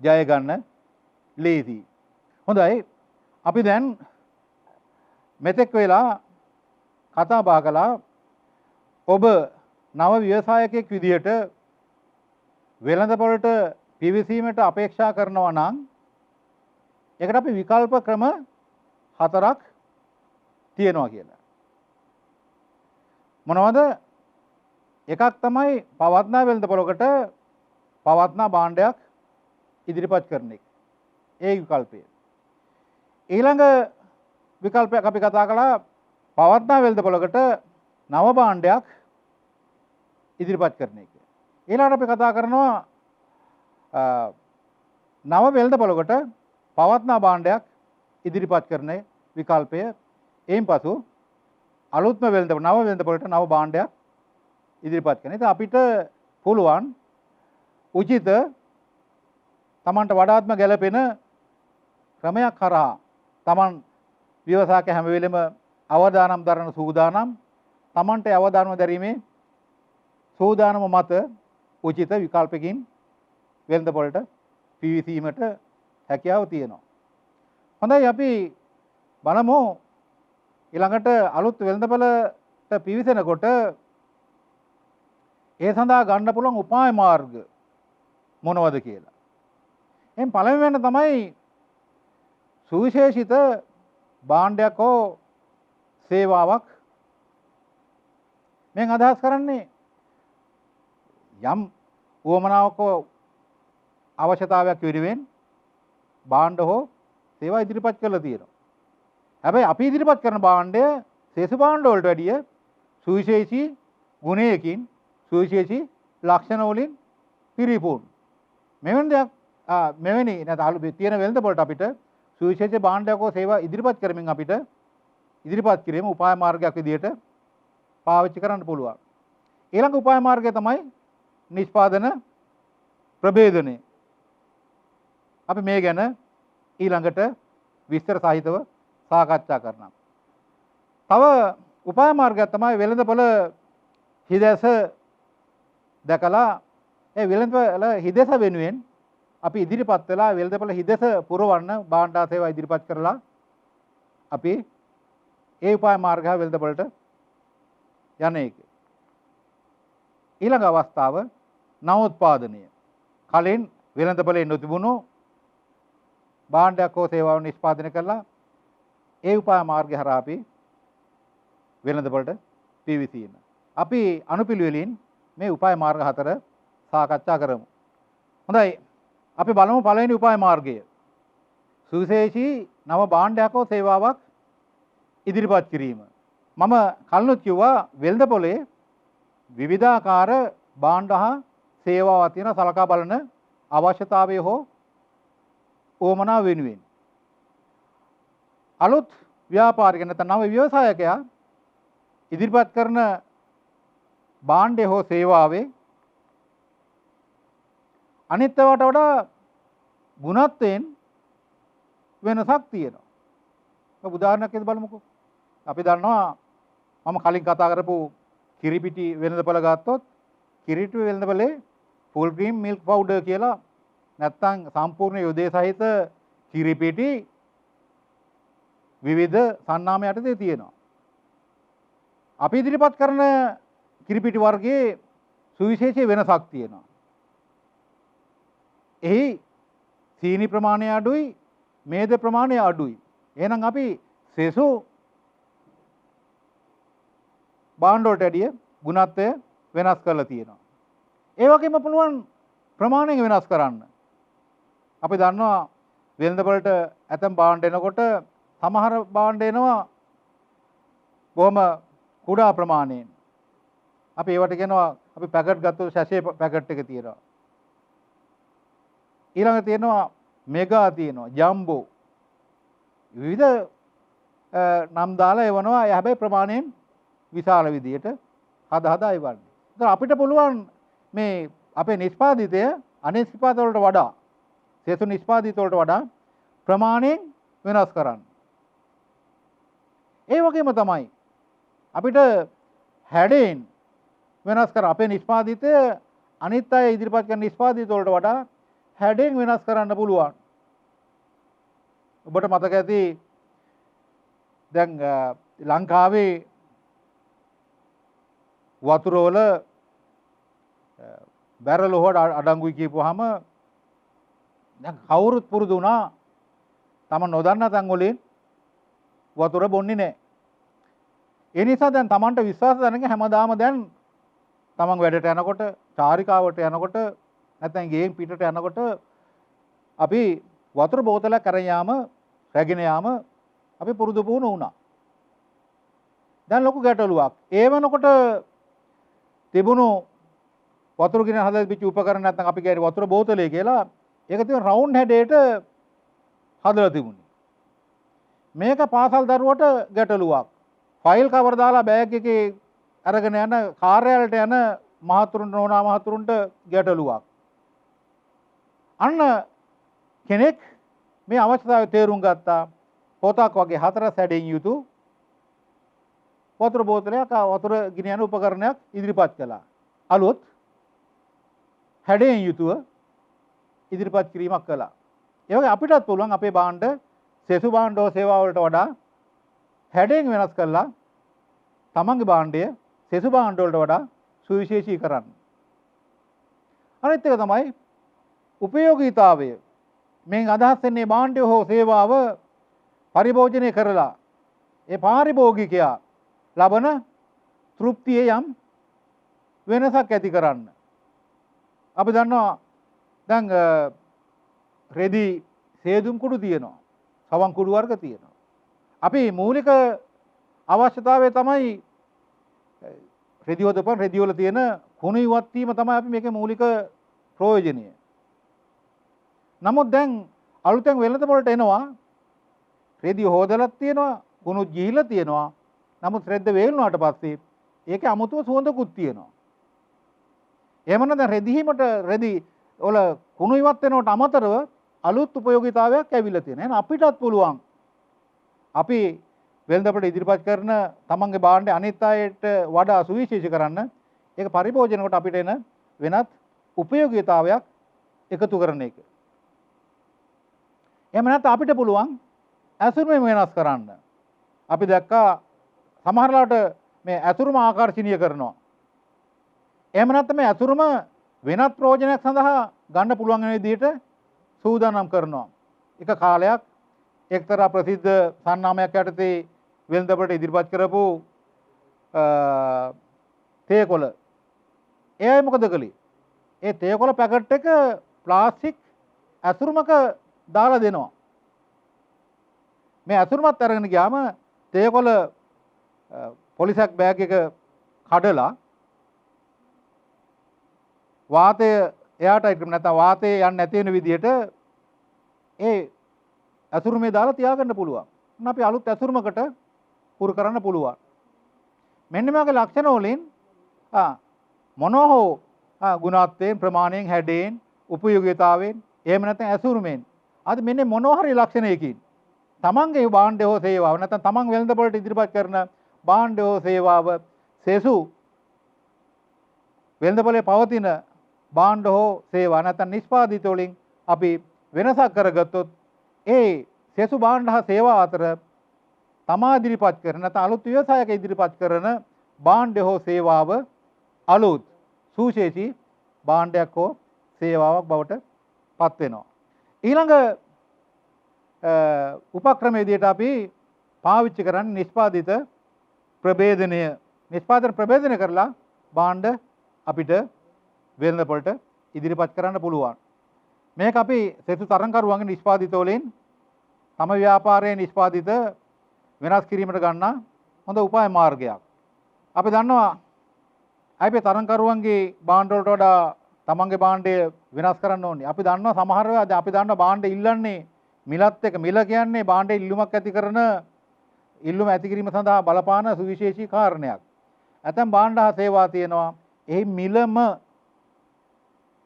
ජය ගන්න ලේසියි. හොඳයි. අපි දැන් මෙතෙක් වෙලා කතා බහ කළා ඔබ නව ව්‍යවසායකයෙක් විදිහට වෙළඳපොළට පිවිසීමට අපේක්ෂා කරනවා නම් ඒකට අපි විකල්ප ක්‍රම 4ක් තියෙනවා කියලා. මොනවද? එකක් තමයි පවත්නා වෙළඳපොළකට පවත්නා භාණ්ඩයක් ඉදිරිපත් කරන එක. ඒ විකල්පය. ඊළඟ විකල්පයක් අපි කතා කළා පවත්නා වෙළඳපොළකට නව භාණ්ඩයක් ඉදිරිපත් කරන එක. ඊළඟට අපි කතා කරනවා නව වෙළඳපොළකට පවත්නා භාණ්ඩයක් ඉදිරිපත් කරන විකල්පය. එයින් පසු අලුත්ම නව වෙළඳපොළට නව භාණ්ඩයක් ඉදිරිපත් කරන. ඉතින් අපිට පුළුවන් උචිත තමන්ට වඩාත්ම ගැළපෙන ක්‍රමයක් කරා තමන් ව්‍යවසායක හැම වෙලෙම අවදානම් දරන සූදානම් තමන්ට අවදානම දැරීමේ සූදානම මත උචිත විකල්පකින් වෙළඳපොළට පිවිසීමට හැකියාව තියෙනවා. හොඳයි අපි බලමු ඊළඟට අලුත් වෙළඳපොළට පිවිසෙනකොට ඒ සඳහා ගන්න පුළුවන් උපාය මාර්ග මොනවද කියලා. එහෙන් පළවෙනිවෙන්න තමයි සුවිශේෂිත භාණ්ඩයක් හෝ සේවාවක් මෙන් අදහස් කරන්නේ යම් උවමනාවක අවශ්‍යතාවයක් වෙනුවෙන් භාණ්ඩ හෝ සේවා ඉදිරිපත් කරලා තියෙනවා. හැබැයි අපි ඉදිරිපත් කරන භාණ්ඩය සේසු භාණ්ඩ වලට වැඩිය සුවිශේෂී ගුණයකින් සුවිශේෂී ලක්ෂණ වලින් පිරිපුන්. මෙවැනි නැත්නම් තියෙන වෙළඳපොළට අපිට සුවිශේෂී භාණ්ඩයක් හෝ සේවා ඉදිරිපත් කරමින් අපිට ඉදිරිපත් කිරීම උපාය මාර්ගයක් විදිහට පාවිච්චි කරන්න පුළුවන්. ඊළඟ උපාය මාර්ගය තමයි නිෂ්පාදන ප්‍රභේදනය. අපි මේ ගැන ඊළඟට විස්තර සහිතව සාකච්ඡා කරනවා. තව උපාය මාර්ගයක් තමයි වෙළඳපොළ හිදැස දැකලා ඒ වෙළඳපොළ හිදැස වෙනුවෙන් අපි ඉදිරිපත් වෙලා වෙළඳපොළ හිදැස පුරවන්න භාණ්ඩ සේවා ඉදිරිපත් කරලා අපි ඒ උපාය මාර්ගය වෙළඳපොළට යන එක. ඊළඟ අවස්ථාව නවෝත්පාදනය. කලින් වෙළඳපොලේ නොතිබුණු භාණ්ඩයක් හෝ සේවාවක් නිෂ්පාදනය කළා. ඒ උපාය මාර්ගය හරහා අපි වෙළඳපොළට පිවිසීම. අපි අනුපිළිවෙලින් මේ උපාය මාර්ග 4 සාකච්ඡා කරමු. හොඳයි. අපි බලමු පළවෙනි උපාය මාර්ගය. සුවිශේෂී නව භාණ්ඩයක් හෝ සේවාවක් ඉදිරිපත් කිරීම. මම කලිනුත් කිව්වා වෙළඳපොලේ විවිධාකාර භාණ්ඩ හා සේවාවක් තියෙන සලකා බලන අවශ්‍යතාවය හෝ ඕමනා වෙනුවෙන්. අලුත් ව්‍යාපාරික නැත්නම් නව ව්‍යවසායකයා ඉදිරිපත් කරන භාණ්ඩය හෝ සේවාවේ අනිත් ඒවාට වඩා ගුණත්වයෙන් වෙනසක් තියෙනවා. ඔබ උදාහරණයක් විදිහට බලමුකෝ. අපි දන්නවා මම කලින් කතා කරපු කිරිපිටි වෙළඳපොළ ගත්තොත් කිරිපිටි වෙළඳපොලේ ෆුල් ක්‍රීම් මිල්ක් පවුඩර් කියලා නැත්නම් සම්පූර්ණ යොදේ සහිත කිරිපිටි විවිධ සන්නාම යටතේ තියෙනවා. අපි ඉදිරිපත් කරන කිරිපිටි වර්ගයේ සුවිශේෂී වෙනසක් තියෙනවා. එහි සීනි ප්‍රමාණය අඩුයි, මේද ප්‍රමාණය අඩුයි. එහෙනම් අපි සෙසු භාණ්ඩ වලට වැඩිය ගුණත්වය වෙනස් කරලා තියෙනවා. ඒ වගේම පුළුවන් ප්‍රමාණය වෙනස් කරන්න. අපි දන්නවා වෙළඳපොළට ඇතම් භාණ්ඩ එනකොට සමහර භාණ්ඩ එනවා බොහොම කුඩා ප්‍රමාණයෙන්. අපි ඒවට කියනවා අපි පැකට් ගත්තොත් සැෂේ පැකට් එක තියෙනවා. ඊළඟට තියෙනවා මෙගා තියෙනවා, ජම්බෝ. විවිධ නම් දාලා එවනවා. ඒ හැබැයි ප්‍රමාණයෙන් විශාල විදියට හදා එවන්නේ. ඒතර අපිට පුළුවන් මේ අපේ නිෂ්පාදිතය අනෙක් නිෂ්පාදිත වලට වඩා සේතු නිෂ්පාදිත වලට වඩා ප්‍රමාණයෙන් වෙනස් කරන්න. ඒ වගේම තමයි අපිට හැඩයෙන් වෙනස් කර අපේ නිෂ්පාදිතය අනිත් අය ඉදිරිපත් කරන නිෂ්පාදිත වලට වඩා හැඩයෙන් වෙනස් කරන්න පුළුවන්. ඔබට මතක ඇති දැන් ලංකාවේ වතුර වල බැරල් හොඩ අඩංගුයි කියපුවාම දැන් කවුරුත් පුරුදු වුණා තම නොදන්න තැන් වලින් වතුර බොන්නේ නැහැ. ඒ නිසා දැන් Tamanට විශ්වාස දැනගෙන හැමදාම දැන් Taman වැඩට යනකොට, චාරිකාවට යනකොට නැත්නම් ගෙයින් පිටට යනකොට අපි වතුර බෝතලයක් අරන් යාම, රැගෙන යාම අපි පුරුදු පුහුණු වුණා. දැන් ලොකු ගැටලුවක්. ඒ වෙනකොට තිබුණු වතුර ගින හදලා තිබිච්ච උපකරණ නැත්නම් අපි කියන්නේ වතුර බෝතලේ කියලා ඒක තියෙන රවුන්ඩ් හැඩයට හදලා තිබුණේ. මේක පාසල් දරුවට ගැටලුවක්. ෆයිල් කවර් දාලා බෑග් එකේ අරගෙන යන කාර්යාලයට යන මහතුරුන්ට නෝනා මහතුරුන්ට ගැටලුවක්. අන්න කෙනෙක් මේ අවශ්‍යතාවය තේරුම් ගත්තා. පොතක් වගේ 4 සැඩින් යුතු වතුර බෝතලයක් වතුර ගෙන යන උපකරණයක් ඉදිරිපත් කළා. අලුත් හැඩයෙන් යුතුව ඉදිරිපත් කිරීමක් කළා. ඒ වගේ අපිටත් පුළුවන් අපේ භාණ්ඩ සෙසු භාණ්ඩ සේවා වලට වඩා හැඩයෙන් වෙනස් කරලා තමන්ගේ භාණ්ඩය සෙසු භාණ්ඩ වලට වඩා සුවිශේෂී කරන්න. අනිත් එක තමයි උපයෝගීතාවය. මෙන් අදහස් වෙන්නේ භාණ්ඩය හෝ සේවාව පරිභෝජනය කරලා ඒ පාරිභෝගිකයා ලබන තෘප්තිය යම් වෙනසක් ඇති කරන්න. අපි දන්නවා දැන් රෙදි සේදුම් කුඩු තියෙනවා. සවන් කුඩු වර්ග තියෙනවා. අපි මූලික අවශ්‍යතාවය තමයි රෙදි හොදපන් රෙදි වල තියෙන කුණු ඉවත් වීම තමයි අපි මේකේ මූලික ප්‍රයෝජනය. නමුත් දැන් අලුතෙන් වෙළඳපොළට එනවා රෙදි හොදලක් තියෙනවා, කුණු ගිහිලා තියෙනවා. නමුත් රෙද්ද වේලුණාට පස්සේ ඒකේ අමුතුව සුවඳකුත් තියෙනවා. එහෙමනම් දැන් රෙදිහිමට රෙදි වල කුණු ඉවත් වෙනවට අමතරව අලුත් උපයෝගීතාවයක් ඇවිල්ලා තියෙනවා. එහෙනම් අපිටත් පුළුවන් අපි වෙළඳපොළ ඉදිරිපත් කරන තමන්ගේ භාණ්ඩය අනිත් අයට වඩා සුවිශේෂී කරන්න ඒක පරිභෝජන කොට අපිට එන වෙනත් උපයෝගීතාවයක් එකතු කරන එක. එහෙම නැත්නම් අපිට පුළුවන් ඇසුරුම වෙනස් කරන්න. අපි දැක්කා සමහරලාට මේ ඇසුරුම ආකර්ෂණීය කරනවා. එහෙම නැත්නම් මේ ඇසුරුම වෙනත් ප්‍රයෝජනයක් සඳහා ගන්න පුළුවන් වෙන විදිහට සූදානම් කරනවා. එක කාලයක් එක්තරා ප්‍රසිද්ධ සන්නාමයක් යටතේ වෙළඳපොළට ඉදිරිපත් කරපු තේකොළ. ඒ අය මොකද කළේ? ඒ තේකොළ පැකට් එක ප්ලාස්ටික් ඇසුරුමක දාලා දෙනවා. මේ ඇසුරුමත් අරගෙන ගියාම තේකොළ පොලිසක් බෑග් එක කඩලා වාතය එයාට නැත්නම් වාතය යන්නේ නැති වෙන විදිහට ඒ ඇසුරුමේ දාලා තියාගන්න පුළුවන්. අපි අලුත් ඇසුරුමකට පුරු කරන්න පුළුවන්. මෙන්න මේ වගේ ලක්ෂණ වලින් මොනවා හෝ ගුණාත්වයෙන් ප්‍රමාණයෙන් හැඩයෙන් උපයෝගීතාවයෙන් එහෙම නැත්නම් ඇසුරුමෙන් අද මෙන්න මොනවා හරි ලක්ෂණයකින් තමන්ගේ භාණ්ඩය හෝ සේවාව නැත්නම් තමන් වෙළඳපොළට ඉදිරිපත් කරන භාණ්ඩය හෝ සේවාව සෙසු වෙළඳපොළේ පවතින භාණ්ඩ හෝ සේවා නැත්නම් නිෂ්පාදිත වලින් අපි වෙනසක් කරගත්තොත් ඒ සෙසු භාණ්ඩ හා සේවා අතර තමා ඉදිරිපත් කරන නැත්නම් අලුත් ව්‍යවසායක ඉදිරිපත් කරන භාණ්ඩ හෝ සේවාව අලුත් සුවිශේෂී භාණ්ඩයක් හෝ සේවාවක් බවට පත් වෙනවා. ඊළඟ උපක්‍රමයේ විදිහට අපි පාවිච්චි කරන්නේ නිෂ්පාදිත ප්‍රභේදනය. නිෂ්පාදන ප්‍රභේදනය කරලා භාණ්ඩ අපිට වෙළඳපොළට ඉදිරිපත් කරන්න පුළුවන්. මේක අපි සෙසු තරංකරුවන්ගේ නිෂ්පාදිත වලින් තම ව්‍යාපාරයේ නිෂ්පාදිත වෙනස් කිරීමට ගන්නා හොඳ උපාය මාර්ගයක්. අපි දන්නවා අපි තරංකරුවන්ගේ භාණ්ඩ වලට වඩා තමන්ගේ භාණ්ඩය වෙනස් කරන්න ඕනේ. අපි දන්නවා සමහර වෙලාවට අපි දන්නවා භාණ්ඩ ඉල්ලන්නේ මිලත් එක. මිල කියන්නේ භාණ්ඩ ඉල්ලුමක් ඇති කරන ඉල්ලුම ඇති කිරීම සඳහා බලපාන සුවිශේෂී කාරණයක්. ඇතැම් භාණ්ඩ හා සේවා තියෙනවා. එහි මිලම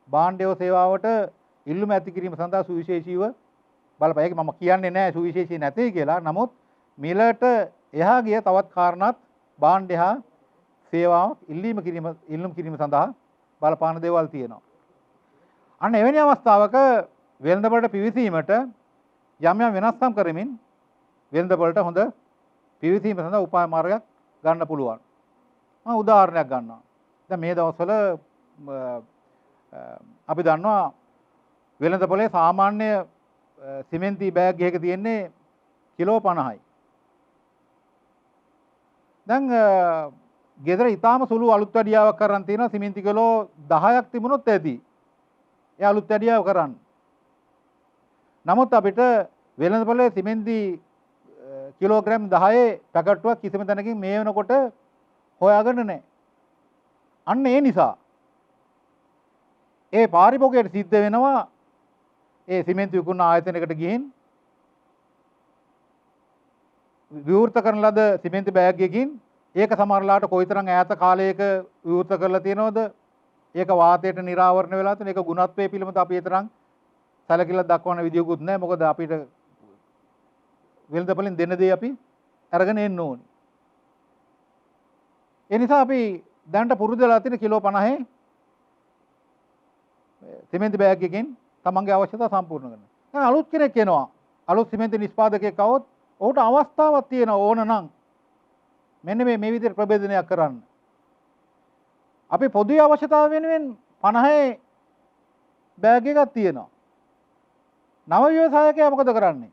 භාණ්ඩය සේවාවට ඉල්ලුම ඇති කිරීම සඳහා සුවිශේෂීව බලපෑ. ඒක මම කියන්නේ නැහැ සුවිශේෂී නැtei කියලා. නමුත් මිලට එහා ගිය තවත් කාරණාත් භාණ්ඩය හා සේවාව ඉල්ලුම් කිරීම සඳහා බලපාන දේවල් තියෙනවා. අන්න එවැනි අවස්ථාවක වෙළඳපොළට පිවිසීමට යම් යම් වෙනස්කම් කරමින් වෙළඳපොළට හොඳ පිවිසීම සඳහා උපාය මාර්ගයක් ගන්න පුළුවන්. මම උදාහරණයක් ගන්නවා. දැන් මේ දවස්වල අපි දන්නවා වෙළඳපොලේ සාමාන්‍ය සිමෙන්ති බෑග් එකක තියෙන්නේ කිලෝ 50යි. දැන් ගෙදර ඊටාම සුළු අලුත් වැඩියාවක් කරන් තියෙනවා සිමෙන්ති කිලෝ 10ක් තිබුණොත් ඇති. ඒ අලුත් වැඩියාව කරන්න. නමුත් අපිට වෙළඳපොලේ සිමෙන්ති කිලෝග්‍රෑම් 10 පැකට්ටුවක් කිසිම තැනකින් මේ වෙනකොට හොයාගන්න නැහැ. අන්න ඒ නිසා ඒ පාරිභෝගයට සිද්ධ වෙනවා ඒ සිමෙන්ති විකුණන ආයතනයකට ගිහින් විවෘත කරන ලද සිමෙන්ති බෑග් එකකින් ඒක සමහරලාට කොයිතරම් ඈත කාලයක විවෘත කරලා තියෙනවද? ඒක වාතයට නිරාවරණය වෙලා තියෙන. ඒක ගුණත්වයේ පිළිබඳ අපි ඒ තරම් සැලකිල්ලක් දක්වන විදියකුත් නැහැ. මොකද අපිට වෙළඳපොළෙන් දෙන දේ අපි අරගෙන එන්න ඕනේ. ඒ නිසා අපි දැනට පුරුදු වෙලා තියෙන කිලෝ 50 සිමෙන්ති බෑග් එකකින් තමන්ගේ අවශ්‍යතා සම්පූර්ණ කරනවා. දැන් අලුත් කෙනෙක් එනවා. අලුත් සිමෙන්ති නිෂ්පාදකයෙක් આવොත් ඔහුට අවස්ථාවක් තියෙනවා ඕන නම් මෙන්න මේ විදිහට ප්‍රභේදනයක් කරන්න. අපි පොදුවේ අවශ්‍යතාව වෙනුවෙන් 50 බෑග් එකක් තියෙනවා. නව ව්‍යවසායකයා මොකද කරන්නේ?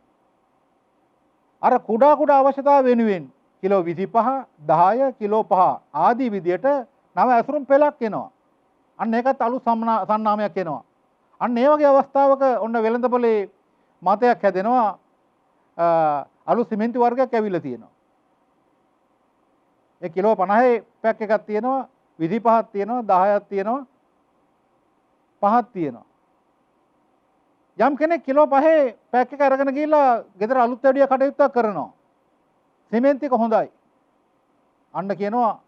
අර කුඩා අවශ්‍යතාව වෙනුවෙන් කිලෝ 25, 10, කිලෝ 5 ආදී විදිහට නව ඇසුරුම් පෙළක් එනවා. අන්න ඒකත් අලුත් සන්නාමයක් එනවා. අන්න ඒ වගේ අවස්ථාවක ඔන්න වෙළඳපොලේ මතයක් හැදෙනවා. අලුත් සිමෙන්ති වර්ගයක් ඇවිල්ලා තියෙනවා. ඒ කිලෝ 50 පැක් එකක් තියෙනවා, 25ක් තියෙනවා, 10ක් තියෙනවා, 5ක් තියෙනවා. යම් කෙනෙක් කිලෝ 5 පැක් එක අරගෙන ගිහිල්ලා ගෙදර අලුත් වැඩිය කටයුත්තක් කරනවා. සිමෙන්ති එක හොඳයි. අන්න කියනවා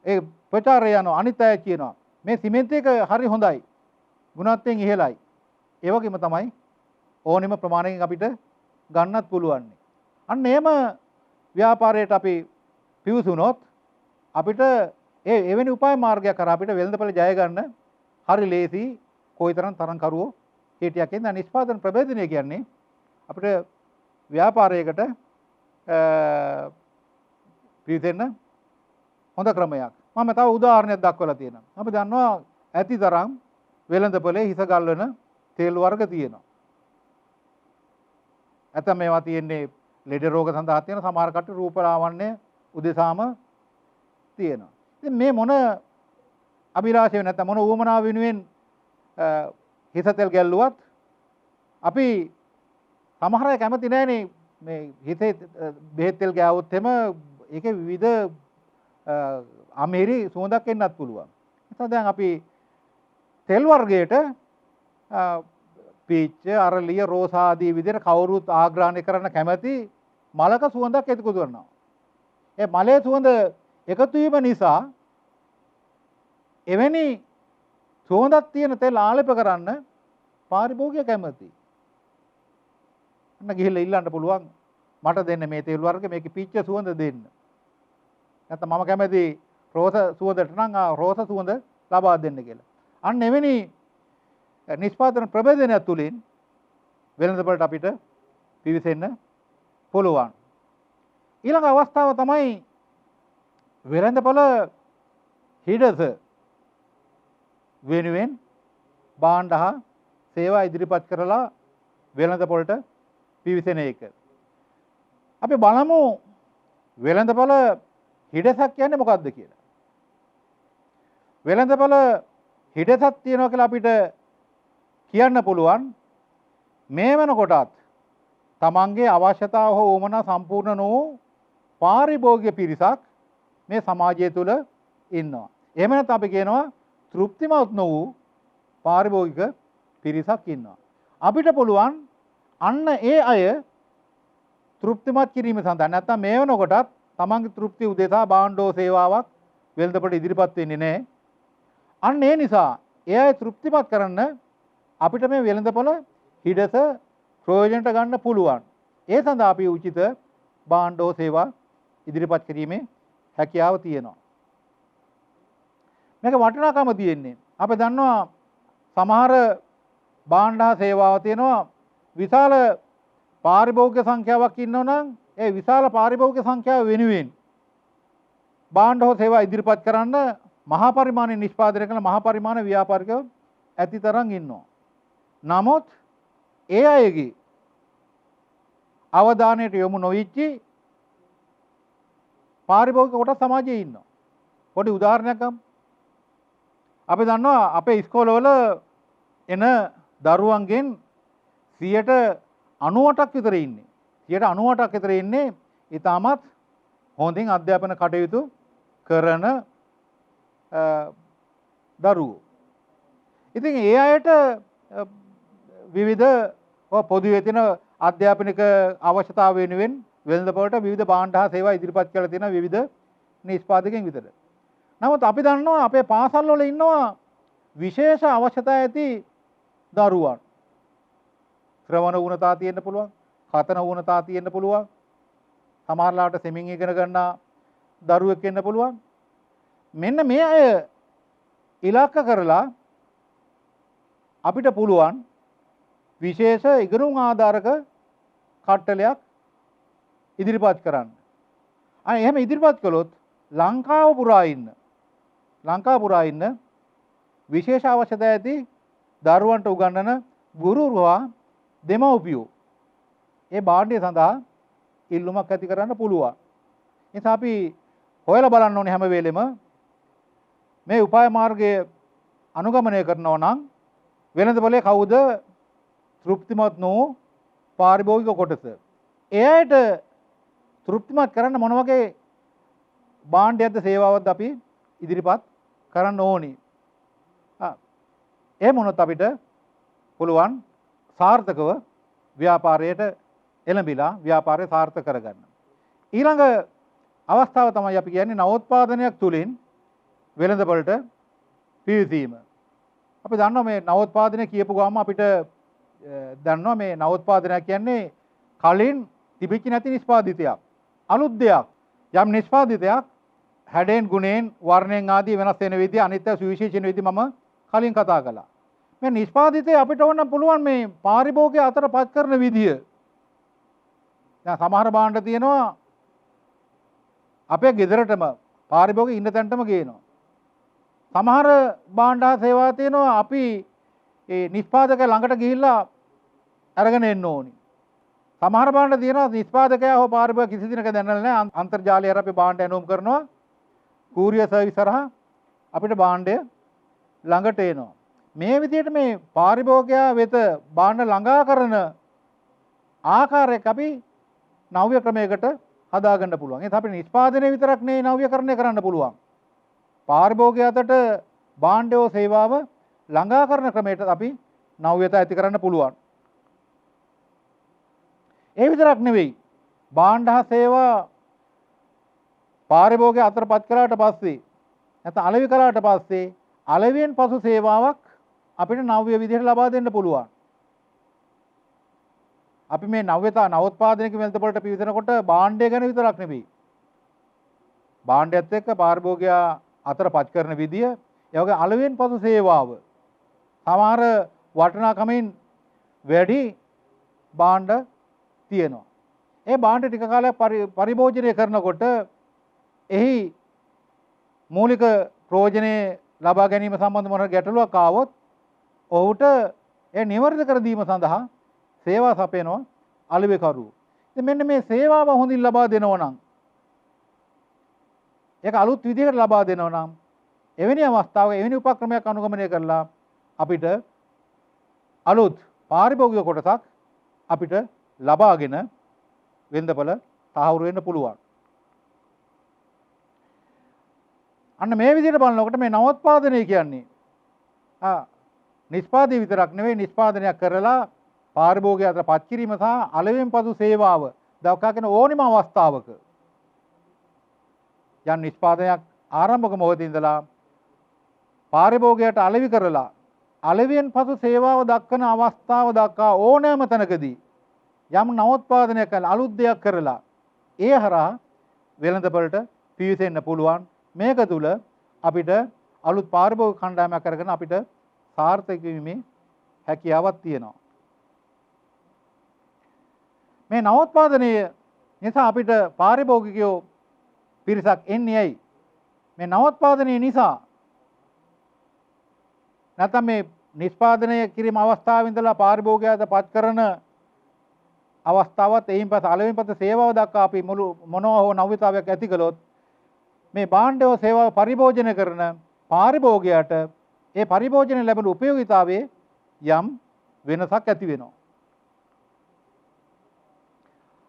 ඒ ප්‍රචාරය යනවා අනිත් අය කියනවා මේ සිමෙන්ති එක හරි හොඳයි. ගුණාත්වයෙන් ඉහළයි. ඒ වගේම තමයි ඕනෙම ප්‍රමාණයකින් අපිට ගන්නත් පුළුවන්. අන්න එහෙම ව්‍යාපාරයට අපි පිවිසුනොත් අපිට එවැනි උපාය මාර්ගයක් කරා අපිට වෙළඳපොළ ජය ගන්න හරි ලේසි. කොයිතරම් තරංකරුවෝ හිටියක් ඉඳන් නිෂ්පාදන ප්‍රභේදනය කියන්නේ අපිට ව්‍යාපාරයකට පිවිසෙන්න හොඳ ක්‍රමයක්. මම තව උදාහරණයක් දක්වලා තියෙනවා. අපි දන්නවා ඇතිතරම් වෙළඳපොලේ හිස ගල්වන තෙල් වර්ග තියෙනවා. ඇතැම් මේවා තියෙන්නේ ලෙඩ රෝග සඳහා තියෙන, සමහර කට්ටිය රූපලාවන්‍ය උදෙසාම තියෙනවා. ඉතින් මේ මොන අභිලාෂය නැත්නම් මොන උවමනාව වෙනුවෙන් හිස තෙල් ගැල්ලුවත් අපි සමහර අය කැමති නැහැනේ මේ හිතේ බෙහෙත් තෙල් ගෑවොත් එම ඒකේ විවිධ අමිහිරි සුවඳක් එන්නත් පුළුවන්. නිසා දැන් අපි තෙල් වර්ගයට පීච්ච, අරලිය, රෝස ආදී විදිහට කවුරුත් ආග්‍රහණය කරන්න කැමති මලක සුවඳක් එකතු කරනවා. ඒ මලේ සුවඳ එකතු වීම නිසා එවැනි සුවඳක් තියෙන තෙල් ආලේප කරන්න පාරිභෝගිකය කැමති. අන්න ගිහිල්ලා ඉල්ලන්න පුළුවන් මට දෙන්න මේ තෙල් වර්ග, මේකේ පීච්ච සුවඳ දෙන්න. නැත්නම් මම කැමති රෝස සුවඳට නම් රෝස සුවඳ ලබා දෙන්න කියලා. අන්න එවැනි නිෂ්පාදන ප්‍රභේදනයක් තුලින් වෙළඳපළට අපිට පිවිසෙන්න පුළුවන්. ඊළඟ අවස්ථාව තමයි වෙළඳපළ හිඩස වෙනුවෙන් භාණ්ඩ හා සේවා ඉදිරිපත් කරලා වෙළඳපොළට පිවිසෙන එක. අපි බලමු වෙළඳපළ හිඩසක් කියන්නේ මොකක්ද කියලා. වෙළඳපළ හිඩසක් තියෙනවා කියලා අපිට කියන්න පුළුවන් මේ වෙනකොටත් තමන්ගේ අවශ්‍යතාව හෝ උවමනා සම්පූර්ණ නොවූ පාරිභෝගික පිරිසක් මේ සමාජය තුළ ඉන්නවා. එහෙම නැත්නම් අපි කියනවා තෘප්තිමත් නොවූ පාරිභෝගික පිරිසක් ඉන්නවා. අපිට පුළුවන් අන්න ඒ අය තෘප්තිමත් කිරීම සඳහා නැත්නම් මේ වෙනකොටත් තමන්ගේ තෘප්තිය උදෙසා භාණ්ඩෝ සේවාවක් වෙළඳපොළට ඉදිරිපත් වෙන්නේ නැහැ. අන්න ඒ නිසා ඒ අය තෘප්තිමත් කරන්න අපිට මේ වෙළඳපොළ හිඩස ප්‍රයෝජනට ගන්න පුළුවන්. ඒ සඳහා අපි උචිත භාණ්ඩෝ සේවා ඉදිරිපත් කිරීමේ හැකියාව තියෙනවා. මේක වටිනාකම තියෙන්නේ. අපි දන්නවා සමහර භාණ්ඩ හා සේවාව තියෙනවා විශාල පාරිභෝගික සංඛ්‍යාවක් ඉන්නවා නම් ඒ විශාල පාරිභෝගික සංඛ්‍යාව වෙනුවෙන් භාණ්ඩ හෝ සේවා ඉදිරිපත් කරන්න මහා පරිමාණය නිෂ්පාදනය කරන මහා පරිමාණ ව්‍යාපාරිකයෝ ඇති තරම් ඉන්නවා. නමුත් ඒ අයගේ අවධානයට යොමු නොවිච්චි පාරිභෝගික කොටස් සමාජයේ ඉන්නවා. පොඩි උදාහරණයක් ගමු. අපි දන්නවා අපේ ඉස්කෝලවල එන දරුවන්ගෙන් 98%ක් විතර ඉන්නේ. 98%ක් විතර ඉන්නේ ඊටමත් හොඳින් අධ්‍යාපන කටයුතු කරන දරුවෝ. ඉතින් ඒ අයට විවිධ පොදුවේ තියෙන අධ්‍යාපනික අවශ්‍යතාව වෙනුවෙන් වෙළඳපොළට විවිධ භාණ්ඩ හා සේවා ඉදිරිපත් කරලා තියෙන විවිධ නිෂ්පාදකයන් විතර. නමුත් අපි දන්නවා අපේ පාසල් වල ඉන්නවා විශේෂ අවශ්‍යතා ඇති දරුවන්. ශ්‍රවණ වුණතා තියෙන්න පුළුවන්, කතන වුණතා තියෙන්න පුළුවන්. සමහරලාට සෙමින් ඉගෙන ගන්න දරුවෙක් වෙන්න පුළුවන්. මෙන්න මේ අය ඉලක්ක කරලා අපිට පුළුවන් විශේෂ ඉගෙනුම් ආධාරක කට්ටලයක් ඉදිරිපත් කරන්න. අනේ එහෙම ඉදිරිපත් කළොත් ලංකාව පුරා ඉන්න විශේෂ අවශ්‍යතා ඇති දරුවන්ට උගන්වන ගුරුවරුවා දෙමව්පියෝ ඒ භාණ්ඩය සඳහා ඉල්ලුමක් ඇති කරන්න පුළුවන්. ඒ නිසා අපි හොයලා බලන්න ඕනේ හැම වෙලෙම මේ උපාය මාර්ගය අනුගමනය කරනවා නම් වෙළඳපොලේ කවුද තෘප්තිමත් නොවූ පාරිභෝගික කොටස. ඒ අයට තෘප්තිමත් කරන්න මොන වගේ භාණ්ඩයක්ද සේවාවක්ද අපි ඉදිරිපත් කරන්න ඕනි. එහෙම වුණොත් අපිට පුළුවන් සාර්ථකව ව්‍යාපාරයට එළඹිලා ව්‍යාපාරය සාර්ථක කරගන්න. ඊළඟ අවස්ථාව තමයි අපි කියන්නේ නවෝත්පාදනයක් තුලින් වෙළඳපොළට පිවිසීම. අපි දන්නවා මේ නවෝත්පාදනය කියපු ගමන් අපිට දන්නවා මේ නවෝත්පාදනය කියන්නේ කලින් තිබිච්ච නැති නිෂ්පාදිතයක්. අලුත් දෙයක්. යම් නිෂ්පාදිතයක් හැඩෙන් ගුණයෙන් වර්ණයෙන් ආදී වෙනස් වෙන විදිහ අනිත්‍ය සුවිශේෂී විදිහ මම කලින් කතා කළා. මේ නිෂ්පාදිතය අපිට ඕන පුළුවන් මේ පාරිභෝගික අතරපත් කරන විදිය. දැන් සමහර භාණ්ඩ තියෙනවා අපේ ගෙදරටම පාරිභෝගික ඉන්න තැනටම ගේනවා. සමහර භාණ්ඩ සේවා තියෙනවා අපි ඒ නිෂ්පාදකයා ළඟට ගිහිල්ලා අරගෙන එන්න ඕනි. සමහර භාණ්ඩ තියෙනවා නිෂ්පාදකයා හෝ පාරිභෝගිකයා කිසි දිනක දැනලා නැහැ. අන්තර්ජාලය හරහා අපි භාණ්ඩ ඇනුම් කරනවා. කූරියර් සර්විස් හරහා අපිට භාණ්ඩය ළඟට එනවා. මේ විදිහට මේ පාරිභෝගිකයා වෙත භාණ්ඩ ළඟා කරන ආකාරයක් අපි නව්‍ය ක්‍රමයකට හදාගන්න පුළුවන්. ඒත් අපිට නිෂ්පාදනය විතරක් නෙවෙයි නව්‍යකරණය කරන්න පුළුවන්. පාරිභෝගිකයාට භාණ්ඩය සේවාව ළඟා කරන ක්‍රමයට අපි නව්‍යතා ඇති කරන්න පුළුවන්. ඒ විතරක් නෙවෙයි භාණ්ඩ හා සේවා පාරිභෝගිකයා අතරපත් කළාට පස්සේ නැත්නම් අලෙවි කළාට පස්සේ අලෙවියෙන් පසු සේවාවක් අපිට නව්‍ය විදිහට ලබා දෙන්න පුළුවන්. අපි මේ නව්‍යතා නවෝත්පාදනික වෙළඳපොළට පිවිසෙනකොට භාණ්ඩය ගැන විතරක් නෙවෙයි. භාණ්ඩයත් එක්ක පාරිභෝගිකයා අතරපත් කරන විදිය, ඒ වගේ අලෙවියෙන් පසු සේවාව. සමහර වටිනාකමින් වැඩි භාණ්ඩ තියෙනවා. ඒ භාණ්ඩ ටික කාලයක් පරිභෝජනය කරනකොට එහි මූලික ප්‍රයෝජනේ ලබා ගැනීම සම්බන්ධ මොන ගැටලුවක් ආවොත් ඔහුට ඒ නිවර්ත කර දීම සඳහා සේවා සපයනවා අලෙවිකරුවෝ. ඉතින් මෙන්න මේ සේවාව හොඳින් ලබා දෙනවා නම් ඒක අලුත් විදිහකට ලබා දෙනවා නම් එවැනි අවස්ථාවක එවැනි උපක්‍රමයක් අනුගමනය කරලා අපිට අලුත් පාරිභෝගික කොටසක් අපිට ලබාගෙන වෙළඳපොළ තහවුරු වෙන්න පුළුවන්. අන්න මේ විදිහට බලනකොට මේ නවෝත්පාදනය කියන්නේ නිෂ්පාදනය විතරක් නෙවෙයි නිෂ්පාදනයක් කරලා පාරිභෝගිකයාට පත් කිරීම සහ අලෙවියෙන් පසු සේවාව දක්වා කියන ඕනම අවස්ථාවක යම් නිෂ්පාදනයක් ආරම්භක මොහොතේ ඉඳලා පාරිභෝගිකයාට අලෙවි කරලා අලෙවියෙන් පසු සේවාව දක්වන අවස්ථාව දක්වා ඕනෑම තැනකදී යම් නවෝත්පාදනයක් කරලා අලුත් දෙයක් කරලා ඒ හරහා වෙළඳපොළට පිවිසෙන්න පුළුවන්. මේක තුල අපිට අලුත් පාරිභෝගික කණ්ඩායමක් කරගෙන අපිට සාර්ථක වීමේ හැකියාවක් තියෙනවා. මේ නවෝත්පාදනය නිසා අපිට පාරිභෝගිකයෝ පිරිසක් එන්නේ ඇයි? මේ නවෝත්පාදනය නිසා නැත්නම් මේ නිෂ්පාදනය කිරීම අවස්ථාවේ ඉඳලා පාරිභෝගිකයාට පත් කරන අවස්ථාවත් එයින් පස්සේ අලෙවින් පස්සේ සේවාව දක්වා අපි මුළු මොනවා හෝ නව්‍යතාවයක් ඇති කළොත් මේ භාණ්ඩය සේවාව පරිභෝජනය කරන පාරිභෝගිකයාට ඒ පරිභෝජනය ලැබෙන උපයෝගීතාවයේ යම් වෙනසක් ඇති වෙනවා.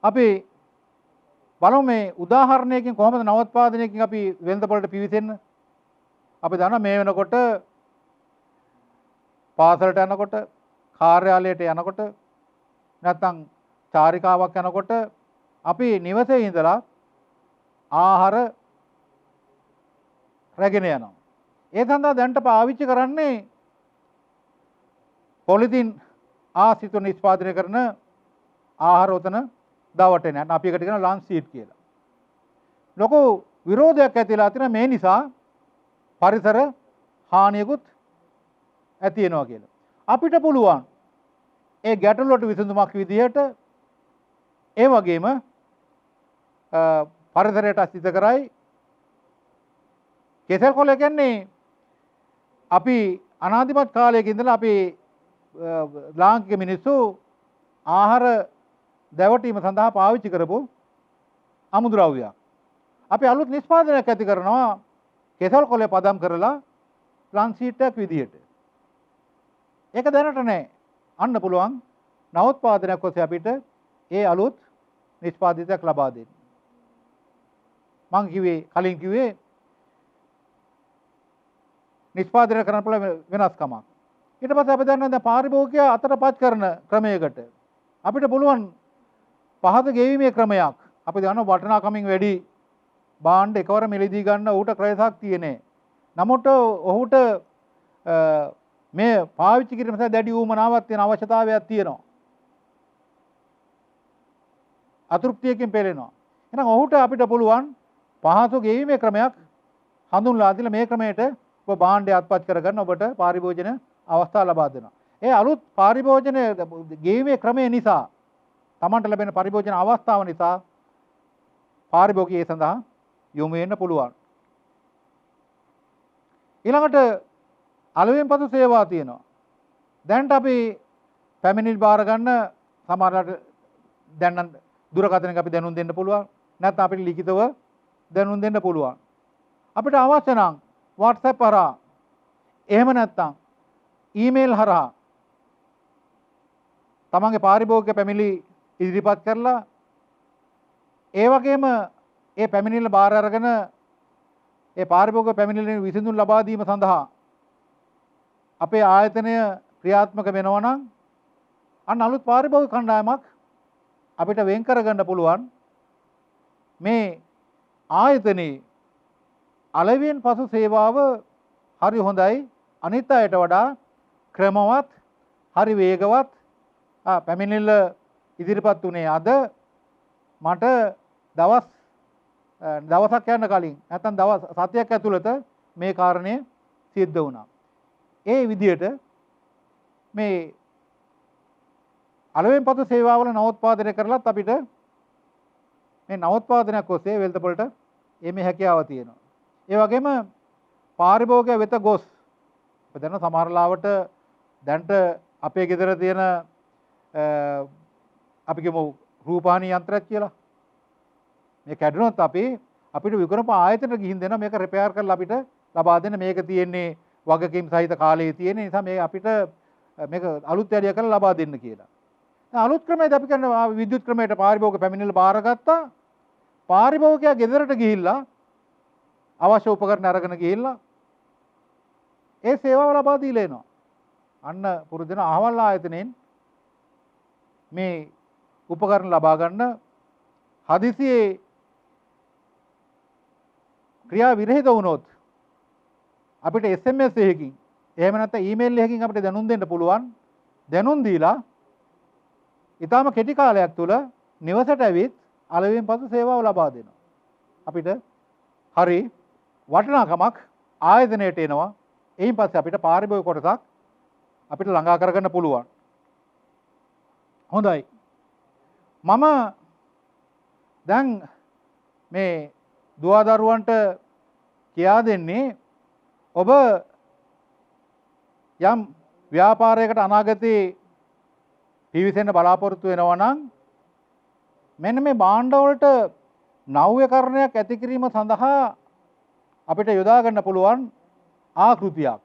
අපි බලමු මේ උදාහරණයකින් කොහොමද නවෝත්පාදනයකින් අපි වෙළඳපොළට පිවිසෙන්න. අපි දන්නවා මේ වෙනකොට පාසලට යනකොට, කාර්යාලයට යනකොට, නැත්නම් චාරිකාවක් යනකොට අපි නිවසේ ඉඳලා ආහාර රැගෙන යනවා. ඒ සඳහා දැන්ට පාවිච්චි කරන්නේ පොලිතින් ආසිත නිෂ්පාදනය කරන ආහාර උතන දවටේ නැහැ. අපි එකට කියන ලන්ච් සීට් කියලා. ලොකු විරෝධයක් ඇතිලා තියෙන මේ නිසා පරිසර හානියකුත් ඇති වෙනවා කියලා. අපිට පුළුවන් ඒ ගැටලුවට විසඳුමක් විදිහට ඒ වගේම පරිසරයට අසිත කරයි කෙසෙල් කොළ කියන්නේ අපි අනාදිමත් කාලයක ඉඳලා අපි ලාංකික මිනිස්සු ආහාර දැවටීම සඳහා පාවිච්චි කරපු අමුද්‍රව්‍යයක්. අපි අලුත් නිෂ්පාදනයක් ඇති කරනවා කෙසෙල් කොළ පදම් කරලා ලන්ච් සීට් එකක් විදිහට. ඒක දැනට නැහැ. අන්න පුළුවන් නවෝත්පාදනයක් ඔස්සේ අපිට ඒ අලුත් නිෂ්පාදිතයක් ලබා දෙන්න. මම කලින් කිව්වේ නිෂ්පාදනය කරන්න පුළුවන් වෙනස්කමක්. ඊට පස්සේ අපි දන්නවා දැන් පාරිභෝගිකයා අතරපත් කරන ක්‍රමයකට අපිට පුළුවන් පහත ගෙවීමේ ක්‍රමයක්. අපි දන්නවා වටිනාකමින් වැඩි භාණ්ඩ එකවර මිලදී ගන්න ඌට ක්‍රයසක් තියෙන්නේ. නමුත් ඔහුට මේ පාවිච්චි කිරීම නිසා දැඩි ඌමනාවක් තියෙන අවශ්‍යතාවයක් තියෙනවා. අතෘප්තියකින් පෙළෙනවා. එහෙනම් ඔහුට අපිට පුළුවන් පහසු ගෙවීමේ ක්‍රමයක් හඳුන්වා දීලා මේ ක්‍රමයට ඔබ භාණ්ඩය අත්පත් කරගන්න ඔබට පාරිභෝජන අවස්ථාව ලබා දෙනවා. ඒ අලුත් පාරිභෝජන ගෙවීමේ ක්‍රමය නිසා තමන්ට ලැබෙන පරිභෝජන අවස්ථාව නිසා පාරිභෝගිකය සඳහා යොමු වෙන්න පුළුවන්. ඊළඟට අලෙවියෙන් පසු සේවා තියෙනවා. දැන්ට අපි පැමිණිලි බාර ගන්න සමහරවිට දැන් නම් දුරකථනයක අපි දැනුම් දෙන්න පුළුවන්. නැත්නම් අපිට ලිඛිතව දැනුම් දෙන්න පුළුවන්. අපිට අවශ්‍ය නම් WhatsApp හරහා එහෙම නැත්නම් ඊමේල් හරහා තමන්ගේ පාරිභෝගික පැමිණිලි ඉදිරිපත් කරලා ඒ වගේම ඒ පැමිණිල්ල බාර අරගෙන ඒ පාරිභෝගික පැමිණිල්ලේ විසඳුම් ලබා දීම සඳහා අපේ ආයතනය ක්‍රියාත්මක වෙනවා නම් අන්න අලුත් පාරිභෝගික කණ්ඩායමක් අපිට වෙන් කරගන්න පුළුවන්. මේ ආයතනයේ අලෙවියෙන් පසු සේවාව හරි හොඳයි. අනිත් අයට වඩා ක්‍රමවත්, හරි වේගවත් පැමිණිල්ල ඉදිරිපත් උනේ අද මට දවසක් යන්න කලින් නැත්නම් දවස් 7ක් ඇතුළත මේ කාරණය සිද්ධ වුණා. ඒ විදිහට මේ අලෙවියෙන් පසු සේවාවල නවෝත්පාදනය කරලත් අපිට මේ නවෝත්පාදනයක් ඔස්සේ වෙළඳපොළට එමේ හැකියාව තියෙනවා. ඒ වගේම පාරිභෝගිකය වෙත ගොස් දැන් සමහර ලාවට දැන්ට අපේ ගෙදර තියෙන අපි කියමු රූපවාහිනී යන්ත්‍රයක් කියලා. මේ කැඩුනොත් අපිට විකුණපු ආයතනට ගිහින් දෙනවා මේක රිපෙයාර් කරලා අපිට ලබා දෙන්න. මේක තියෙන්නේ වගකීම් සහිත කාලයේ තියෙන නිසා මේ අපිට මේක අලුත් වැඩිය කරලා ලබා දෙන්න කියලා. දැන් අලුත් ක්‍රමයේදී අපි කරන විද්‍යුත් ක්‍රමයට පාරිභෝගික පැමිණිල්ල බාරගත්තා. පාරිභෝගිකයා ගෙදරට ගිහිල්ලා අවශ්‍ය උපකරණ අරගෙන ගිහිල්ලා ඒ සේවාව ලබා දීලා එනවා. අන්න පුරුදු වෙන අහවල් ආයතනයෙන් මේ උපකරණ ලබා ගන්න හදිසියේ ක්‍රියා විරහිත වුණොත් අපිට SMS එකකින් එහෙම නැත්නම් ඊමේල් එකකින් අපිට දැනුම් දෙන්න පුළුවන්. දැනුම් දීලා ඊටාම කෙටි කාලයක් තුල නිවසට ඇවිත් අලෙවියෙන් පසු සේවාව ලබා දෙනවා. අපිට හරි වටිනාකමක් ආයතනයට එනවා. එයින් පස්සේ අපිට පාරිභෝගික කොටසක් අපිට ළඟා කරගන්න පුළුවන්. හොඳයි. මම දැන් මේ දුවදරුවන්ට කියා දෙන්නේ ඔබ යම් ව්‍යාපාරයකට අනාගතේ පිවිසෙන්න බලාපොරොත්තු වෙනවා නම් මෙන්න මේ භාණ්ඩ වලට නව්‍යකරණයක් ඇති කිරීම සඳහා අපිට යොදා ගන්න පුළුවන් ආකෘතියක්.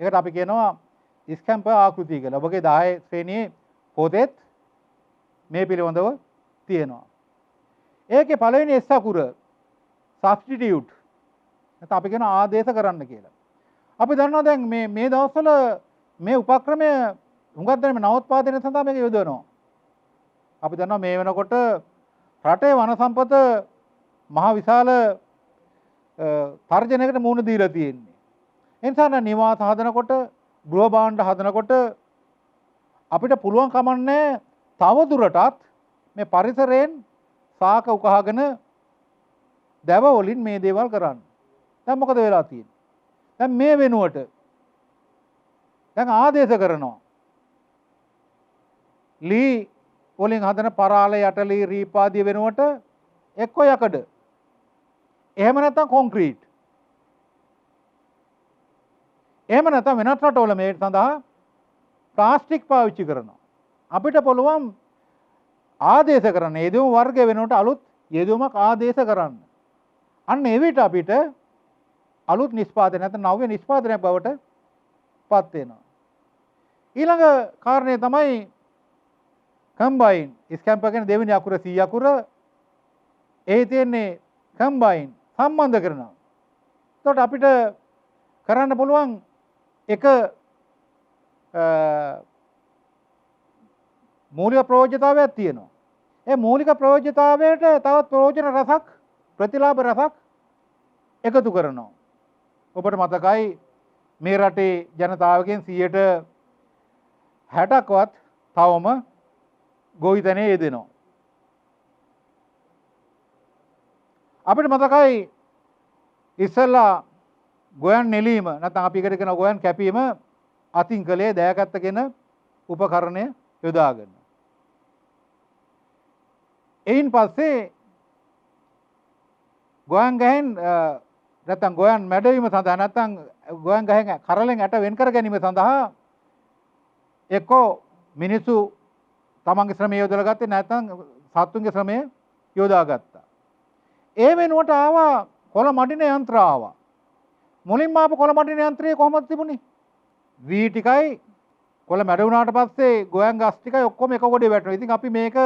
ඒකට අපි කියනවා ස්කැම්පර් ආකෘතිය කියලා. ඔබගේ 10 ශ්‍රේණියේ පොතෙත් මේ පිළිබඳව තියෙනවා. ඒකේ පළවෙනි S අකුර substitute නැත්නම් අපි කියන ආදේශ කරන්න කියලා. අපි දන්නවා දැන් මේ දවස්වල මේ උපක්‍රමය හුඟක් දෙනෙක් නවෝත්පාදනය සඳහා මේක යොදවනවා. අපි දන්නවා මේ වෙනකොට රටේ වන සම්පත මහ විශාල තර්ජනයකට මුහුණ දීලා තියෙන්නේ. ඒ නිසා නිවාස හදනකොට, ගෘහ භාණ්ඩ හදනකොට අපිට පුළුවන් කමන්නේ තව දුරටත් මේ පරිසරයෙන් සාක උකහාගෙන දැව වලින් මේ දේවල් කරන්න. දැන් මොකද වෙලා තියෙන්නේ? දැන් මේ වෙනුවට දැන් ආදේශ කරනවා. ලී වලින් හදන පරාල යටලී රීපාදිය වෙනුවට එක්ක යකඩ. එහෙම නැත්නම් කොන්ක්‍රීට්. එහෙම නැත්නම් වෙනත් රටවල මේ සඳහා ප්ලාස්ටික් පාවිච්චි කරනවා. අපිට පුළුවන් ආදේශ කරන්න. යෙදුම් වර්ග වෙනුවට අලුත් යෙදුමක් ආදේශ කරන්න. අන්න ඒ විට අපිට අලුත් නිෂ්පාදනය නැත්නම් නව්‍ය නිෂ්පාදනයක් බවට පත් වෙනවා. ඊළඟ කාරණය තමයි කම්බයින්. ස්කැම්පර් කියන දෙවෙනි අකුර C අකුර. එහි තියෙන්නේ කම්බයින් සම්බන්ධ කරනවා. එතකොට අපිට කරන්න පුළුවන් එක මූලික ප්‍රයෝජනතාවයක් තියෙනවා. ඒ මූලික ප්‍රයෝජනතාවයට තවත් ප්‍රයෝජන රසක්, ප්‍රතිලාභ රසක් එකතු කරනවා. ඔබට මතකයි මේ රටේ ජනතාවගෙන් 60%ක්වත් තවම ගොවිතැනේ යෙදෙනවා. අපිට මතකයි ඉස්සෙල්ලා ගොයන් නෙලීම නැත්නම් අපි එකට කියන ගොයන් කැපීම අතින් කලේ දෑකත්තගෙන උපකරණය යොදාගෙන. එයින් පස්සේ ගොයන් ගහෙන් නැත්නම් ගොයන් මැඩවීම සඳහා නැත්නම් ගොයන් ගහෙන් කරලෙන් ඇට වෙන් කර ගැනීම සඳහා එක්කෝ මිනිස්සු තමන්ගේ ශ්‍රමය යොදලා ගත්තේ නැත්නම් සත්තුන්ගේ ශ්‍රමය යොදා ගත්තා. ඒ වෙනුවට ආවා කොළ මඩින යන්ත්‍ර ආවා. මුලින්ම ආපු කොළ මඩින යන්ත්‍රය කොහොමද තිබුණේ? වී ටිකයි කොළ මැඩ වුණාට පස්සේ ගෝයන් ගස් ටිකයි ඔක්කොම එක ගොඩේ වැටෙනවා. ඉතින් අපි මේක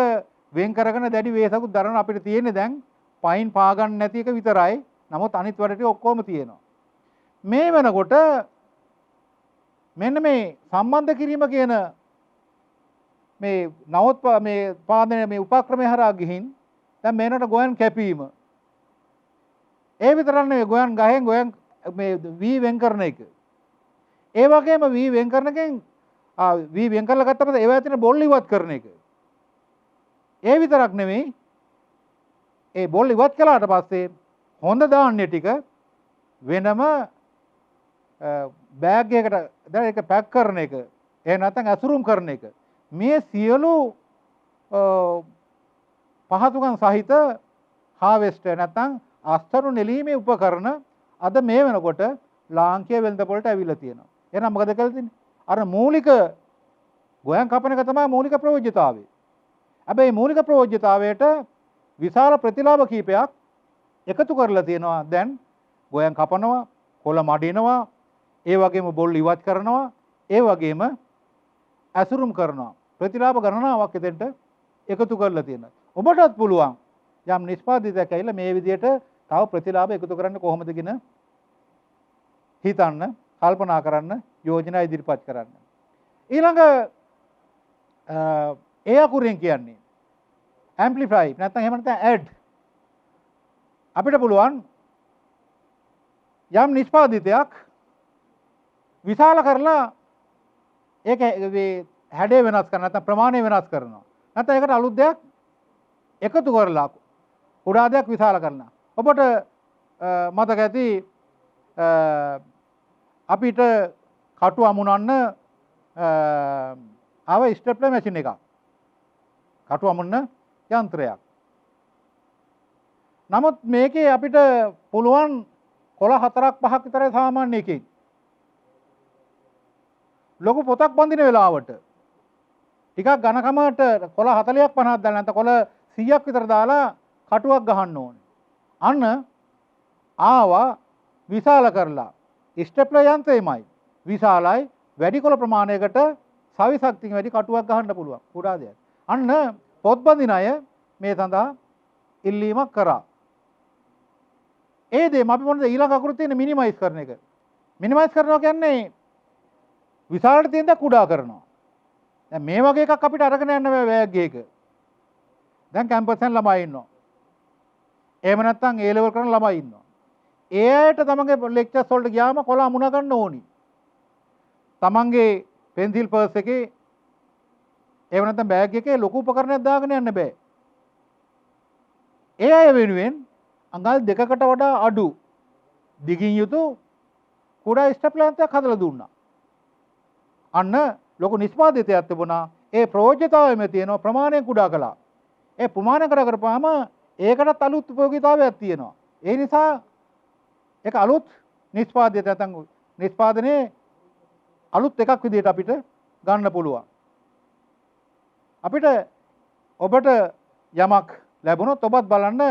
වෙන් කරගෙන දැඩි වේසකුත් දරන අපිට තියෙන්නේ දැන් පයින් පා ගන්න නැති එක විතරයි. නමුත් අනිත් වැඩ ටික ඔක්කොම තියෙනවා. මේ වෙනකොට මෙන්න මේ සම්බන්ධ කිරීම කියන මේ මේ පාදනය මේ උපක්‍රමය හරහා ගිහින් දැන් මේනට ගෝයන් කැපීම. ඒ විතරක් නෙවෙයි ගෝයන් ගහෙන් ගෝයන් මේ වී වෙන් කරන එක. ඒ වගේම වී වෙන් කරන එකෙන් වී වෙන් කරලා ගත්තම ඒවා ඇතුලේ බොල් ඉවත් කරන එක. ඒ විතරක් නෙවෙයි ඒ බොල් ඉවත් කළාට පස්සේ හොඳ ධාන්‍ය ටික වෙනම බෑග් එකකට දැන් ඒක පැක් කරන එක. එහෙම නැත්නම් ඇසුරුම් කරන එක. මේ සියලු පහසුකම් සහිත හාවෙස්ටර් නැත්නම් අස්තරු නෙලීමේ උපකරණ අද මේ වෙනකොට ලාංකීය වෙළඳපොළට ඇවිල්ලා තියෙනවා. එහෙනම් මොකද කරලා තියෙන්නේ? අර මූලික ගෝයන් කපන එක තමයි මූලික ප්‍රයෝජ්‍යතාවය. හැබැයි මූලික ප්‍රයෝජ්‍යතාවයට විශාල ප්‍රතිලාභ කීපයක් එකතු කරලා තියෙනවා. දැන් ගෝයන් කපනවා, කොළ මඩිනවා, ඒ වගේම බොල් ඉවත් කරනවා, ඒ වගේම ඇසුරුම් කරනවා. ප්‍රතිලාභ ගණනාවක් එතෙන්ට එකතු කරලා තියෙනවා. ඔබටත් පුළුවන් යම් නිෂ්පාදිතයක් ඇවිල්ලා මේ විදිහට තව ප්‍රතිලාභ එකතු කරන්න කොහොමද කියන හිතන්න, කල්පනා කරන්න, යෝජනා ඉදිරිපත් කරන්න. ඊළඟ ඒ අකුරෙන් කියන්නේ ඇම්ප්ලිෆයි නැත්නම් එහෙම නැත්නම් ඇඩ්. අපිට පුළුවන් යම් නිෂ්පාදිතයක් විශාල කරලා ඒක හැඩය වෙනස් කරනවා නැත්නම් ප්‍රමාණය වෙනස් කරනවා. නැත්නම් ඒකට අලුත් දෙයක් එකතු කරලා කුඩා දෙයක් විශාල කරනවා. ඔබට මතක ඇති අපිට කටු අමුණන්න ආව ස්ටෙප්ලර් මැෂින් එකක්. කටු අමුණන යන්ත්‍රයක්. නමුත් මේකේ අපිට පුළුවන් කොළ 4ක් 5ක් විතරයි සාමාන්‍ය එකකින්. ලොකු පොතක් බඳින වෙලාවට ටිකක් ඝනකමට කොළ 40ක් 50ක් දාලා නැත්නම් කොළ 100ක් විතර දාලා කටුවක් ගහන්න ඕනේ. අන්න ආවා විශාල කරලා ස්ටෙප්ලර් යන්ත්‍රයමයි විශාලයි වැඩි කොළ ප්‍රමාණයකට සවි ශක්තියෙන් වැඩි කටුවක් ගහන්න පුළුවන් කුඩා දෙයක්. අන්න පොත් බඳින අය මේ සඳහා ඉල්ලීමක් කරා. ඒ දෙම අපි මොනද ඊළඟ අකුරු තියෙන මිනිමයිස් කරන එක. මිනිමයිස් කරනවා කියන්නේ විශාලට තියෙන දා කුඩා කරනවා. දැන් මේ වගේ එකක් අපිට අරගෙන යන්න බෑ බෑග් එක. දැන් කැම්පස් එකේ ළමයි ඉන්නවා. එහෙම නැත්නම් A level කරන ළමයි ඉන්නවා. ඒ අයට තමන්ගේ ලෙක්චර්ස් වලට ගියාම කොළ අමුණ ගන්න ඕනි. තමන්ගේ පෙන්සිල් පර්ස් එකේ එහෙම නැත්නම් බෑග් එකේ ලොකු උපකරණයක් දාගෙන යන්න බෑ. ඒ අය වෙනුවෙන් අඟල් 2කට වඩා අඩු දිගින් යුතු කුඩා ස්ටෙප්ලර් යන්ත්‍රයක් හදලා දුන්නා. අන්න ලොකු නිෂ්පාදිතයක් තිබුණා. ඒ ප්‍රයෝජ්‍යතාවයම තියෙනවා ප්‍රමාණය කුඩා කළා. ඒ ප්‍රමාණය කරපුවාම ඒකටත් අලුත් උපයෝගීතාවයක් තියෙනවා. ඒ නිසා ඒක අලුත් නිෂ්පාදිතයක් නැත්නම් නිෂ්පාදනයේ අලුත් එකක් විදිහට අපිට ගන්න පුළුවන්. අපිට ඔබට යමක් ලැබුණොත් ඔබත් බලන්න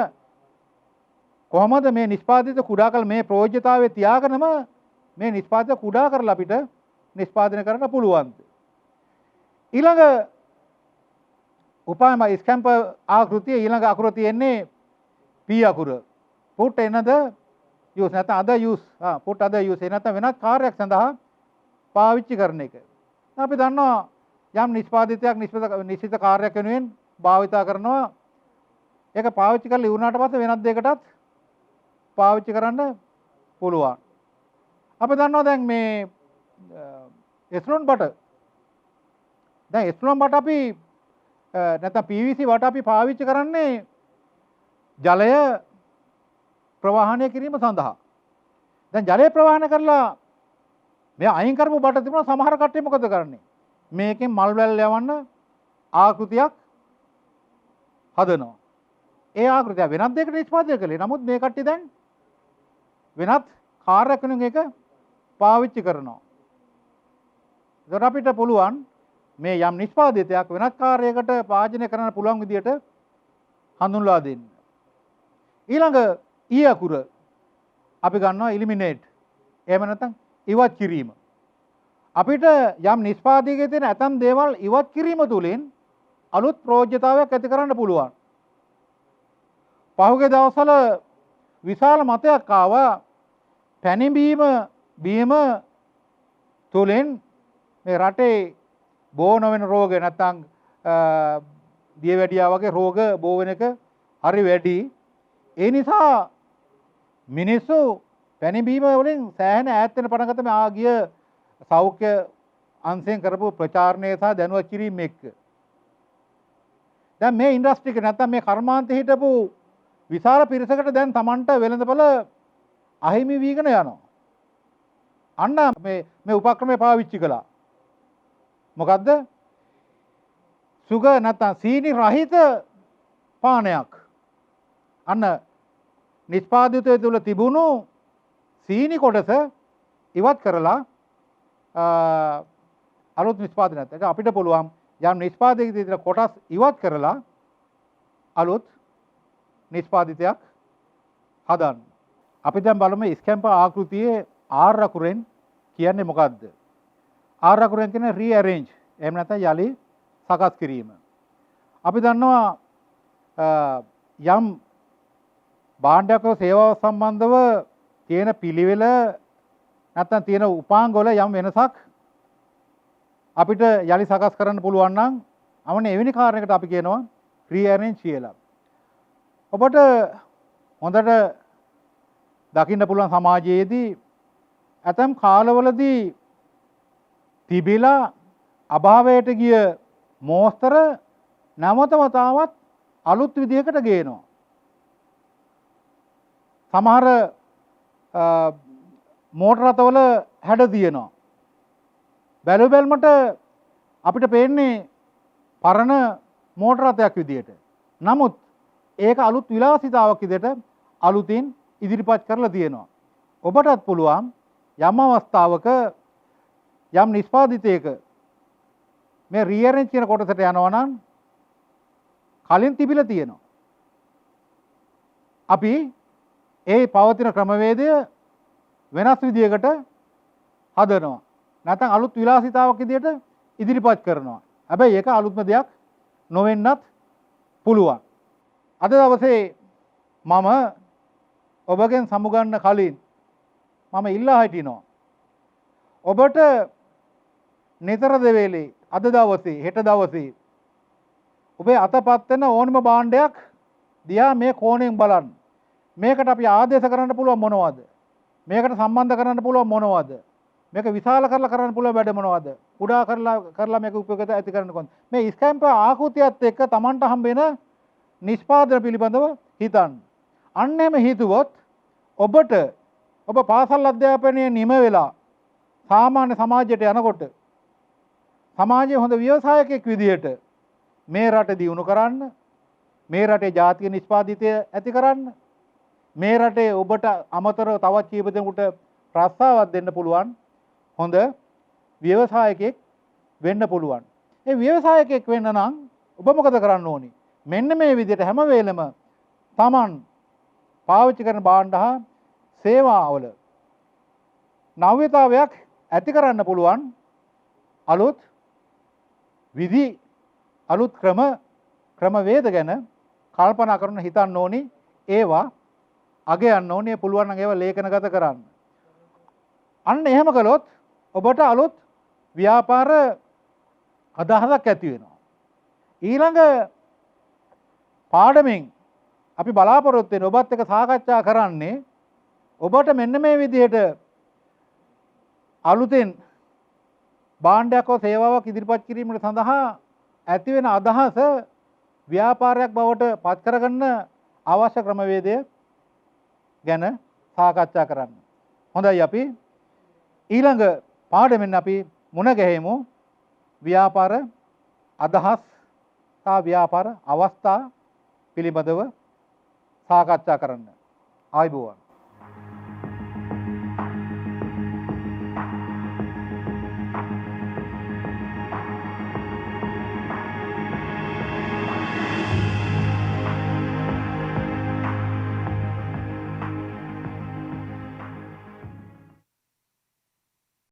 කොහොමද මේ නිෂ්පාදිත කුඩා කළ මේ ප්‍රයෝජ්‍යතාවයේ තියාගෙනම මේ නිෂ්පාදිත කුඩා කරලා අපිට නිෂ්පාදනය කරන්න පුළුවන්. ඊළඟ උපමාම ස්කැම්ප් ආකෘතිය ඊළඟ අකුර තියෙන්නේ P අකුර. put another use නැත්නම් other use put other use නැත්නම් වෙනත් කාර්යයක් සඳහා පාවිච්චි කරන එක. අපි දන්නවා යම් නිෂ්පාදිතයක් නිශ්චිත කාර්යයක් වෙනුවෙන් භාවිතා කරනවා. ඒක පාවිච්චි කරලා ඉවරනාට පස්සේ වෙනත් දෙයකටත් පාවිච්චි කරන්න පුළුවන්. අපි දන්නවා දැන් මේ එස්ලොන් බට. දැන් එස්ලොන් බට අපි නැත්නම් PVC බට අපි පාවිච්චි කරන්නේ ජලය ප්‍රවාහනය කිරීම සඳහා. දැන් ජලය ප්‍රවාහනය කරලා මේ අයින් කරපු බට තිබුණා සමහර කට්ටිය මොකද කරන්නේ? මේකෙන් මල් වැල් යවන්න ආකෘතියක් හදනවා. ඒ ආකෘතිය වෙනත් දෙයකට නිෂ්පාදනය කළේ. නමුත් මේ කට්ටිය දැන් වෙනත් කාර්යයක් වෙනුවෙන් ඒක පාවිච්චි කරනවා. ඒකට අපිට පුළුවන් මේ යම් නිෂ්පාදිතයක් වෙනත් කාර්යයකට පාචනය කරන්න පුළුවන් විදියට හඳුන්වා දෙන්න. ඊළඟ ඊ අකුර අපි ගන්නවා ඉලිමිනේට්. එහෙම නැත්නම් ඉවත් කිරීම. අපිට යම් නිෂ්පාදකයේ තියෙන ඇතම් දේවල් ඉවත් කිරීම තුළින් අලුත් ප්‍රයෝජ්‍යතාවයක් ඇති කරන්න පුළුවන්. පහුගිය දවස්වල විශාල මතයක් ආවා පැණි බීම තුළින් මේ රටේ බෝ නොවන රෝග නැත්නම් දියවැඩියා වගේ රෝග බෝ වෙන එක හරි වැඩි. ඒ නිසා මිනිස්සු පැණි බීම වලින් සෑහෙන ඈත් වෙන පටන් ගත්ත මේ ආගිය සෞඛ්‍ය අංශයෙන් කරපු ප්‍රචාරණය සහ දැනුවත් කිරීම එක්ක. දැන් මේ ඉන්ඩස්ට්‍රි එක නැත්නම් මේ කර්මාන්තේ හිටපු විශාල පිරිසකට දැන් Tamanට වෙළඳපොළ අහිමි වීගෙන යනවා. අන්න මේ උපක්‍රමය පාවිච්චි කළා. මොකද්ද? සුගර් නැත්නම් සීනි රහිත පානයක්. අන්න නිෂ්පාදිතය තුළ තිබුණු සීනි කොටස ඉවත් කරලා අලුත් නිෂ්පාදනයක්. ඒක අපිට පුළුවන් යම් නිෂ්පාදකයේ තියෙන කොටස් ඉවත් කරලා අලුත් නිෂ්පාදිතයක් හදන්න. අපි දැන් බලමු ස්කැම්ප ආකෘතියේ R අකුරෙන් කියන්නේ මොකද්ද? R අකුරෙන් කියන්නේ රීඅරේන්ජ්. එහෙම නැත්නම් යලි සකස් කිරීම. අපි දන්නවා යම් භාණ්ඩයක සේවාව සම්බන්ධව තියෙන පිළිවෙල නැත්නම් තියෙන උපාංගවල යම් වෙනසක් අපිට යලි සකස් කරන්න පුළුවන් නම් අමන එවැනි කාරණයකට අපි කියනවා රීඅරේන්ජ් කියලා. ඔබට හොඳට දකින්න පුළුවන් සමාජයේදී ඇතම් කාලවලදී තිබිලා අභාවයට ගිය මෝස්තර නැවත වතාවත් අලුත් විදිහකට ගේනවා. සමහර මෝටර රථවල හැඩ තියෙනවා. බැලුමට අපිට පේන්නේ පරණ මෝටර රථයක් විදියට. නමුත් ඒක අලුත් විලාසිතාවක් විදියට අලුතින් ඉදිරිපත් කරලා තියෙනවා. ඔබටත් පුළුවන් යම් අවස්ථාවක යම් නිෂ්පාදිතයක මේ රීඅරේන්ජ් කියන කොටසට යනවා නම් කලින් තිබිලා තියෙනවා. අපි ඒ පවතින ක්‍රමවේදය වෙනස් විදියකට හදනවා. නැත්නම් අලුත් විලාසිතාවක් විදියට ඉදිරිපත් කරනවා. හැබැයි ඒක අලුත්ම දෙයක් නොවෙන්නත් පුළුවන්. අද දවසේ මම ඔබගෙන් සමුගන්න කලින් මම ඉල්ලා හිටිනවා. ඔබට නිතර දෙවේලේ අද දවසේ හෙට දවසේ ඔබේ අතපත් වෙන ඕනම භාණ්ඩයක් දිහා මේ කෝණයෙන් බලන්න. මේකට අපි ආදේශ කරන්න පුළුවන් මොනවද? මේකට සම්බන්ධ කරන්න පුළුවන් මොනවද? මේක විශාල කරලා කරන්න පුළුවන් වැඩ මොනවද? කුඩා කරලා මේක උපයෝගයට ඇති කරන්න කොහොමද? මේ ස්කැම්ප ආකෘතියත් එක්ක Tamanට හම්බ වෙන නිෂ්පාදන පිළිබඳව හිතන්න. අන්න එහෙම හිතුවොත් ඔබට ඔබ පාසල් අධ්‍යාපනයේ නිම වෙලා සාමාන්‍ය සමාජයට යනකොට සමාජයේ හොඳ ව්‍යවසායකයෙක් විදිහට මේ රට දියුණු කරන්න, මේ රටේ ජාතික නිෂ්පාදිතය ඇති කරන්න, මේ රටේ ඔබට අමතරව තවත් කීප දෙනෙකුට ප්‍රස්තාවක් දෙන්න පුළුවන් හොඳ ව්‍යවසායකයෙක් වෙන්න පුළුවන්. ඒ ව්‍යවසායකයෙක් වෙන්න නම් ඔබ මොකද කරන්න ඕනි? මෙන්න මේ විදිහට හැම වෙලෙම Taman පාවිච්චි කරන භාණ්ඩ හා සේවාවල නව්‍යතාවයක් ඇති කරන්න පුළුවන් අලුත් විදි අලුත් ක්‍රමවේද ගැන කල්පනා කරන හිතන්න ඕනි. ඒවා අගයන්න ඕනේ. පුළුවන් නම් ඒවා ලේඛනගත කරන්න. අන්න එහෙම කළොත් ඔබට අලුත් ව්‍යාපාර අදහසක් ඇති වෙනවා. ඊළඟ පාඩමෙන් අපි බලාපොරොත්තු වෙන ඔබත් එක්ක සාකච්ඡා කරන්නේ ඔබට මෙන්න මේ විදිහට අලුතෙන් භාණ්ඩයක් හෝ සේවාවක් ඉදිරිපත් කිරීමට සඳහා ඇති වෙන අදහස ව්‍යාපාරයක් බවට පත් කරගන්න අවශ්‍ය ක්‍රමවේදය ගැන සාකච්ඡා කරන්න. හොඳයි අපි ඊළඟ පාඩමෙන් අපි මුණ ගැහෙමු ව්‍යාපාර අදහස් සහ ව්‍යාපාර අවස්ථා පිළිබඳව සාකච්ඡා කරන්න. ආයුබෝවන්.